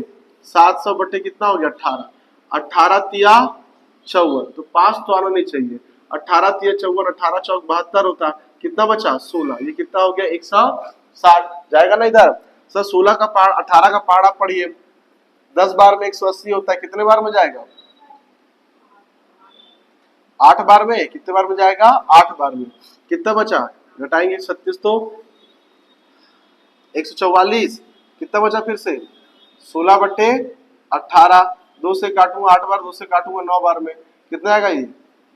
700 बटे कितना हो गया 18, 18 तिया 54, तो 5 तो आना नहीं चाहिए, 18 तिया 54, 18 चौक 72 होता, कितना बचा 16, ये कितना हो गया 160 जाएगा ना इधर। सर 16 का पार 18 का पार आप पढ़िए, 10 बार में 180 होता है, कितने बार में जाएगा 8 बार में, कितने बार में जाएगा 8 बार में। कितना बचा, घटाएंगे 36 तो 144, कितना बचा फिर से 16 बटे 18, 2 से काटूंगा 8 बार, 2 से काटूंगा 9 बार में, कितना आएगा ये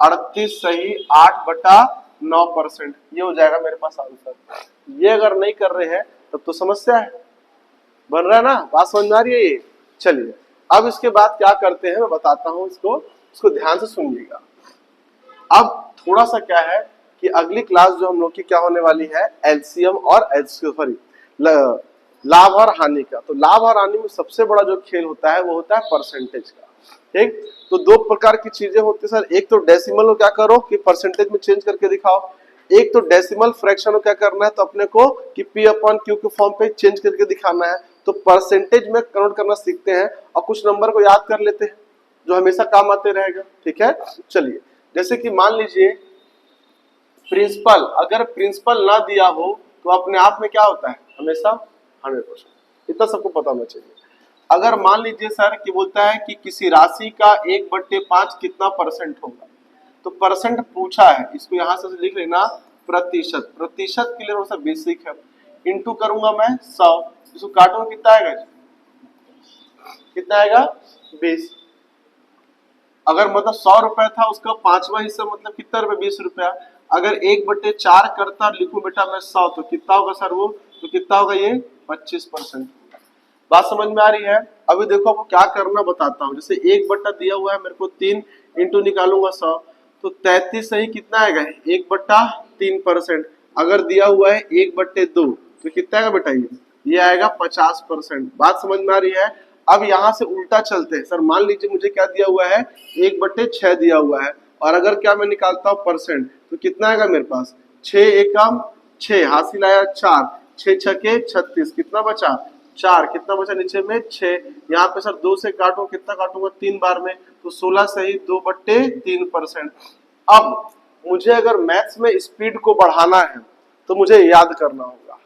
38 सही 8 बटा 9%, ये हो जाएगा मेरे पास आंसर। ये अगर नहीं कर रहे हैं तब तो समस्या है, बन रहा है ना, बात समझ में आ रही है ये। चलिए अब इसके बाद क्या करते हैं मैं बताता हूं, इसको ध्यान से सुनिएगा। अब थोड़ा सा क्या है कि अगली क्लास जो हम लोग की क्या होने वाली है, एलसीएम और सॉरी लाभ और हानि का। तो लाभ और हानि में सबसे बड़ा जो खेल होता है वो होता है परसेंटेज का। ठीक, तो 2 प्रकार की चीजें होती है सर, एक तो डेसिमल को क्या करो कि परसेंटेज में चेंज करके दिखाओ, एक तो डेसिमल फ्रैक्शन को क्या करना है तो अपने को कि P अपॉन Q के फॉर्म पे चेंज करके दिखाना है। तो परसेंटेज में कन्वर्ट करना सीखते हैं और कुछ नंबर को याद कर लेते हैं, जो हमेशा काम आते रहेगा। ठीक है, चलिए जैसे कि मान लीजिए प्रिंसिपल, अगर प्रिंसिपल ना दिया हो तो अपने आप में क्या होता है, हमेशा 100%, इतना सबको पता होना चाहिए। अगर मान लीजिए सर कि बोलता है कि किसी राशि का 1/5 कितना परसेंट होगा, तो परसेंट पूछा है, इसको यहां से लिख लेना प्रतिशत, प्रतिशत के लिए थोड़ा सा बेसिक है, इंटू करूंगा मैं 100, इसको काटूंगा कितना आएगा, कितना आएगा 20। अगर मतलब 100 रुपए था, उसका 5वां हिस्सा मतलब कितना रुपए, 20 रुपया। अगर 1/4 करता लिखूं बेटा मैं 100, तो कितना होगा सर वो, तो कितना होगा ये 25%। बात समझ में आ रही है। अभी देखो आपको क्या करना बताता हूँ, जैसे 1 बट्टा दिया हुआ है मेरे को 3, इंटू निकालूंगा 100, तो 33 सही कितना आएगा, 1/3%। अगर दिया हुआ है 1/2, तो कितना आएगा बेटा, ये आएगा 50%। बात समझ में आ रही है। अब यहाँ से उल्टा चलते हैं, सर मान लीजिए मुझे क्या दिया हुआ है, 1/6 दिया हुआ है, और अगर क्या मैं निकालता हूँ परसेंट, तो कितना आएगा मेरे पास, 6 एकम 6, हासिल आया 4, 6 छके 36, कितना बचा 4, कितना बचा नीचे में 6। यहाँ पे सर 2 से काटूं, कितना काटूंगा 3 बार में, तो 16 सही 2/3%। अब मुझे अगर मैथ्स में स्पीड को बढ़ाना है तो मुझे याद करना होगा,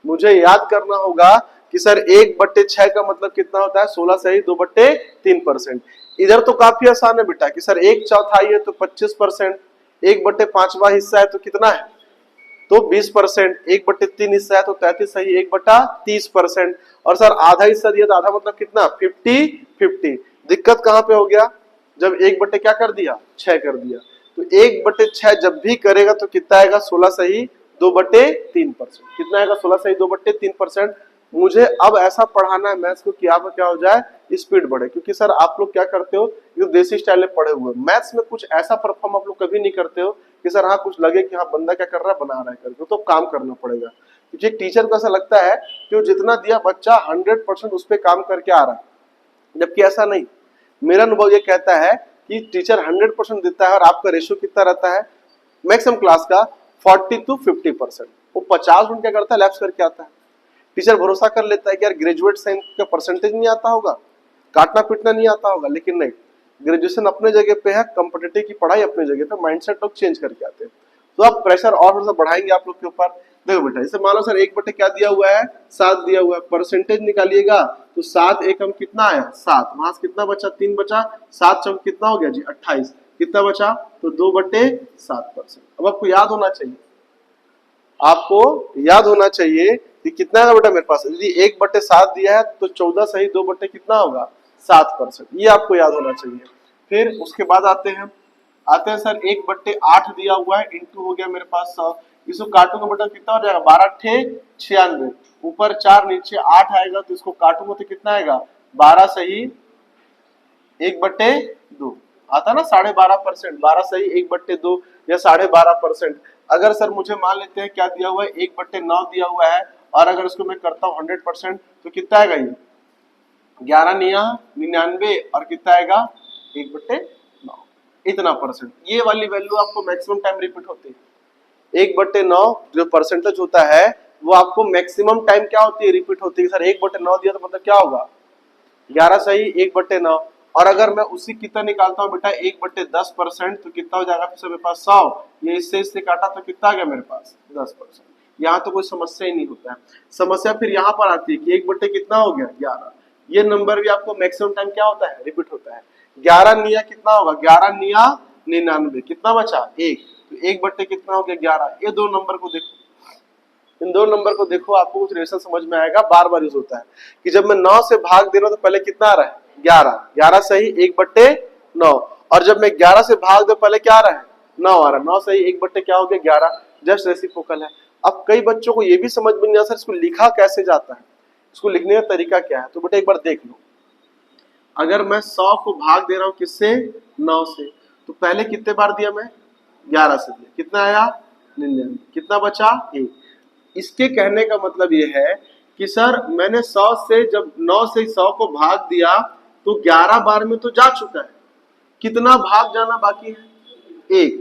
मुझे याद करना होगा कि सर 1/6 का मतलब कितना होता है, 16 सही 2/3%। इधर तो काफी आसान है बेटा कि सर 1/4 है तो 25%, 1/5वां हिस्सा है तो कितना है, तो 20%, 1/3 हिस्सा है तो 33 सही 1/30%, और सर आधा हिस्सा दिया तो आधा मतलब कितना 50-50। दिक्कत कहां पे हो गया, जब 1 क्या कर दिया 6 कर दिया, तो 1/6 जब भी करेगा तो कितना आएगा, 16 सही 2/3%, कितना आएगा 16 सही 2/3%। मुझे अब ऐसा पढ़ाना है मैथ्स को कि आपका क्या हो जाए, स्पीड बढ़े, क्योंकि सर आप लोग क्या करते हो, ये देसी स्टाइल में पढ़े हुए, मैथ्स में कुछ ऐसा परफॉर्म आप लोग कभी नहीं करते हो कि सर हाँ कुछ लगे कि हाँ बंदा क्या कर रहा है, बना रहा है करके, तो काम करना पड़ेगा। क्योंकि टीचर को ऐसा लगता है कि वो जितना दिया बच्चा 100% उस पर काम करके आ रहा है, जबकि ऐसा नहीं। मेरा अनुभव ये कहता है कि टीचर 100% देता है और आपका रेशियो कितना रहता है मैक्सिमम क्लास का 40 to 50%। वो 50 मिनट क्या करता है, लैप्स करके आता है। टीचर भरोसा कर लेता है कि यार ग्रेजुएट साइंस का परसेंटेज नहीं आता होगा, काटना पीटना नहीं आता होगा, लेकिन नहीं, ग्रेजुएशन अपने जगह पे है, कॉम्पिटिटिव की पढ़ाई अपनी जगह पे, माइंडसेट लोग चेंज करके आते हैं। तो आप प्रेशर और थोड़ा सा बढ़ाएंगे आप लोग के ऊपर। देखो बेटा जैसे मान लो सर 1 क्या दिया हुआ है, 7 दिया हुआ है, परसेंटेज निकालिएगा तो 7 एकम कितना आया 7, वहां से कितना बचा 3 बचा, 7 चौक कितना हो गया जी 28, कितना बचा तो 2/7%। अब आपको याद होना चाहिए, आपको याद होना चाहिए कि कितना है बेटा मेरे पास, यदि 1/7 दिया है तो 14 सही 2 बटे कितना होगा 7%, ये आपको याद होना चाहिए। फिर उसके बाद आते हैं सर 1/8 दिया हुआ है, इंटू हो गया मेरे पास 100, इसको काटूंगा बेटा कितना हो जाएगा 12 ठे 96, ऊपर 4 नीचे 8 आएगा, तो इसको काटूंगा तो कितना आएगा 12 सही 1/2 आता ना 12.5%, 12 सही 1/2 या 12.5%। अगर सर मुझे मान लेते हैं क्या दिया हुआ है 1/9 दिया हुआ है, और अगर इसको मैं करता हूँ 100% तो कितना आएगा ये 11 निया 99, और कितना आएगा 1/9, इतना परसेंट। ये वाली वैल्यू आपको मैक्सिमम टाइम रिपीट होती है। 1/9 जो परसेंटेज होता है वो आपको मैक्सिमम टाइम क्या होती है, रिपीट होती है। सर 1/9 दिया तो मतलब क्या होगा 11 सही 1/9, और अगर मैं उसी कितना निकालता हूँ बेटा 1/10% तो कितना हो जाएगा फिर मेरे पास 100, ये इससे काटा तो कितना आ गया मेरे पास 10%। यहाँ तो कोई समस्या ही नहीं होता है। समस्या फिर यहाँ पर आती है कि 1 कितना हो गया 11, ये नंबर भी आपको मैक्सिमम टाइम क्या होता है रिपीट होता है। 11 निया कितना होगा 11 निया 99, कितना बचा 1, तो 1 कितना हो गया 11। ये दो नंबर को देखो, इन दो नंबर को देखो, आपको कुछ रिलेशन समझ में आएगा। बार बार यूज होता है कि जब मैं 9 से भाग दे रहा हूं तो पहले कितना आ रहा है 11, 11 सही 1/9, और जब मैं 11 से भाग दे पहले क्या आ रहा है 9 आ रहा है, 9 सही 1 क्या हो गया 11, जस्ट रेसिप्रोकल है। अब कई बच्चों को ये भी समझ में नहीं आता इसको लिखा कैसे जाता है, इसको लिखने का तरीका क्या है। तो बेटा एक बार देख लो, अगर मैं 100 को भाग दे रहा हूं किससे 9 से, तो पहले कितने बार दिया मैं 11 से दिया, कितना आया 99, कितना बचा 1। इसके कहने का मतलब ये है कि सर मैंने 100 से जब 9 से 100 को भाग दिया तो 11 बार में तो जा चुका है, कितना भाग जाना बाकी है 1,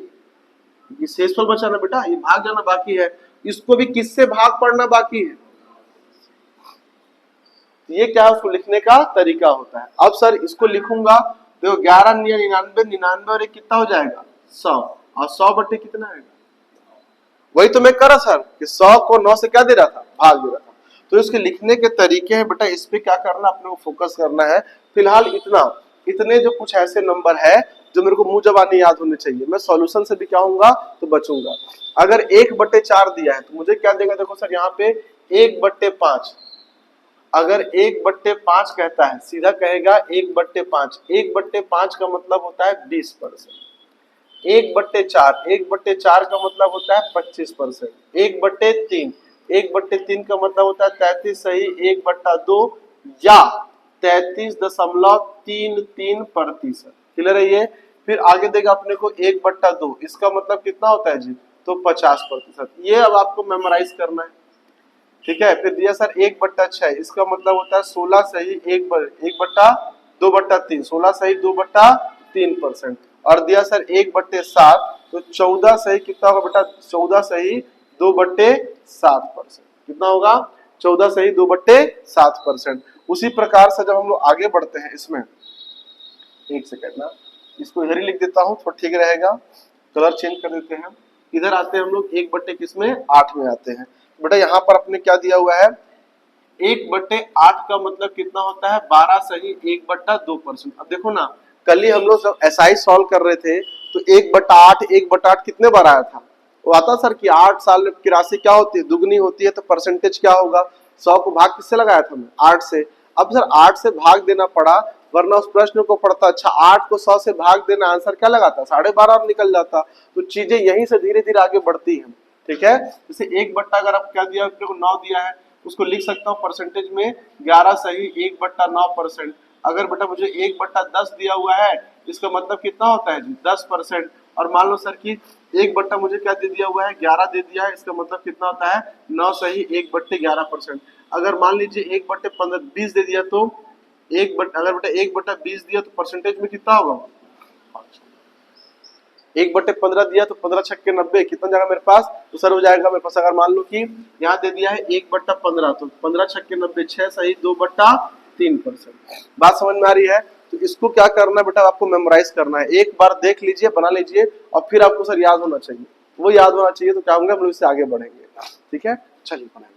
ये शेषफल बचा ना बेटा, ये भाग जाना बाकी है, इसको भी किससे भाग पड़ना बाकी है। ये क्या उसको लिखने का तरीका होता है। अब सर इसको लिखूंगा देखो 11 99, 99 और एक कितना हो जाएगा 100, और 100 बटे कितना आएगा, वही तो मैं कर रहा सर कि 100 को 9 से क्या दे रहा था, भाग दे रहा था। तो इसके लिखने के तरीके हैं बेटा, इस पे क्या करना अपने को फोकस करना है। फिलहाल इतने जो कुछ ऐसे नंबर है जो मेरे को मुंह जबानी याद होने चाहिए, मैं सॉल्यूशन से भी क्या होऊंगा तो बचूंगा। अगर 1/4 दिया है तो मुझे क्या देगा, देखो सर यहाँ पे 1/5, अगर 1/5 कहता है सीधा कहेगा 1/5, 1/5 का मतलब होता है 20%, 1/4 का मतलब होता है 25%, 1/3 1/3 का मतलब होता है 33 सही 1/2 या 33.33%। क्लियर है ये। फिर आगे देगा अपने को 1/2, इसका मतलब कितना होता है जी, तो 50%। ये अब आपको मेमोराइज करना है, ठीक है। फिर दिया सर 1/6, इसका मतलब होता है 16 सही 1/2/3, 16 सही 2/3%। और दिया सर 1/7, तो 14 सही कितना होगा बेटा, 14 सही 2/7%। कितना होगा, 14 सही 2/7%। उसी प्रकार से जब हम लोग आगे बढ़ते हैं इसमें, एक सेकेंड ना, इसको इधर ही लिख देता हूँ थोड़ा ठीक रहेगा, कलर चेंज कर देते हैं। इधर आते हैं हम लोग 1/8 में आते हैं। बेटा यहाँ पर अपने क्या दिया हुआ है, 1/8 का मतलब कितना होता है 12 सही 1/2%। अब देखो ना, कल ही हम लोग जब एसआई सॉल्व कर रहे थे तो 1/8 कितने बार आया था, वो आता सर कि 8 साल की राशि क्या होती है, दुगनी होती है, तो परसेंटेज क्या होगा, 100 को भाग किससे लगाया था मैं, 8 से। अब सर 8 से भाग देना पड़ा, वरना उस प्रश्न को पढ़ता, अच्छा 8 को 100 से भाग देना, आंसर क्या लगाता 12.5 और निकल जाता। तो चीजें यहीं से धीरे धीरे आगे बढ़ती हैं, ठीक है। जैसे 1/, अगर आप क्या दिया अपने को 9 दिया है, उसको लिख सकता हूँ परसेंटेज में 11 सही 1/9%। अगर बेटा मुझे 1/10 दिया हुआ है, इसका मतलब कितना होता है जी 10%। और मान लो सर कि 1/, मुझे क्या दे दिया हुआ है 11 दे दिया है, इसका मतलब कितना होता है 9 सही 1/11%। अगर मान लीजिए 1/15 20 दे दिया, तो अगर बेटा 1/20 दिया तो परसेंटेज में कितना होगा, 1/15 दिया तो 15 छक्के 90, कितना जाएगा मेरे पास, तो सर हो जाएगा मेरे पास, अगर मान लो कि यहाँ दे दिया है 1/15, तो 15 छक्के 90, 6 सही 2/3%। बात समझ में आ रही है। तो इसको क्या करना है बेटा, आपको मेमोराइज करना है, एक बार देख लीजिए, बना लीजिए, और फिर आपको सर याद होना चाहिए, वो याद होना चाहिए, तो क्या होंगे हम लोग इससे आगे बढ़ेंगे, ठीक है। चलिए बनाएंगे।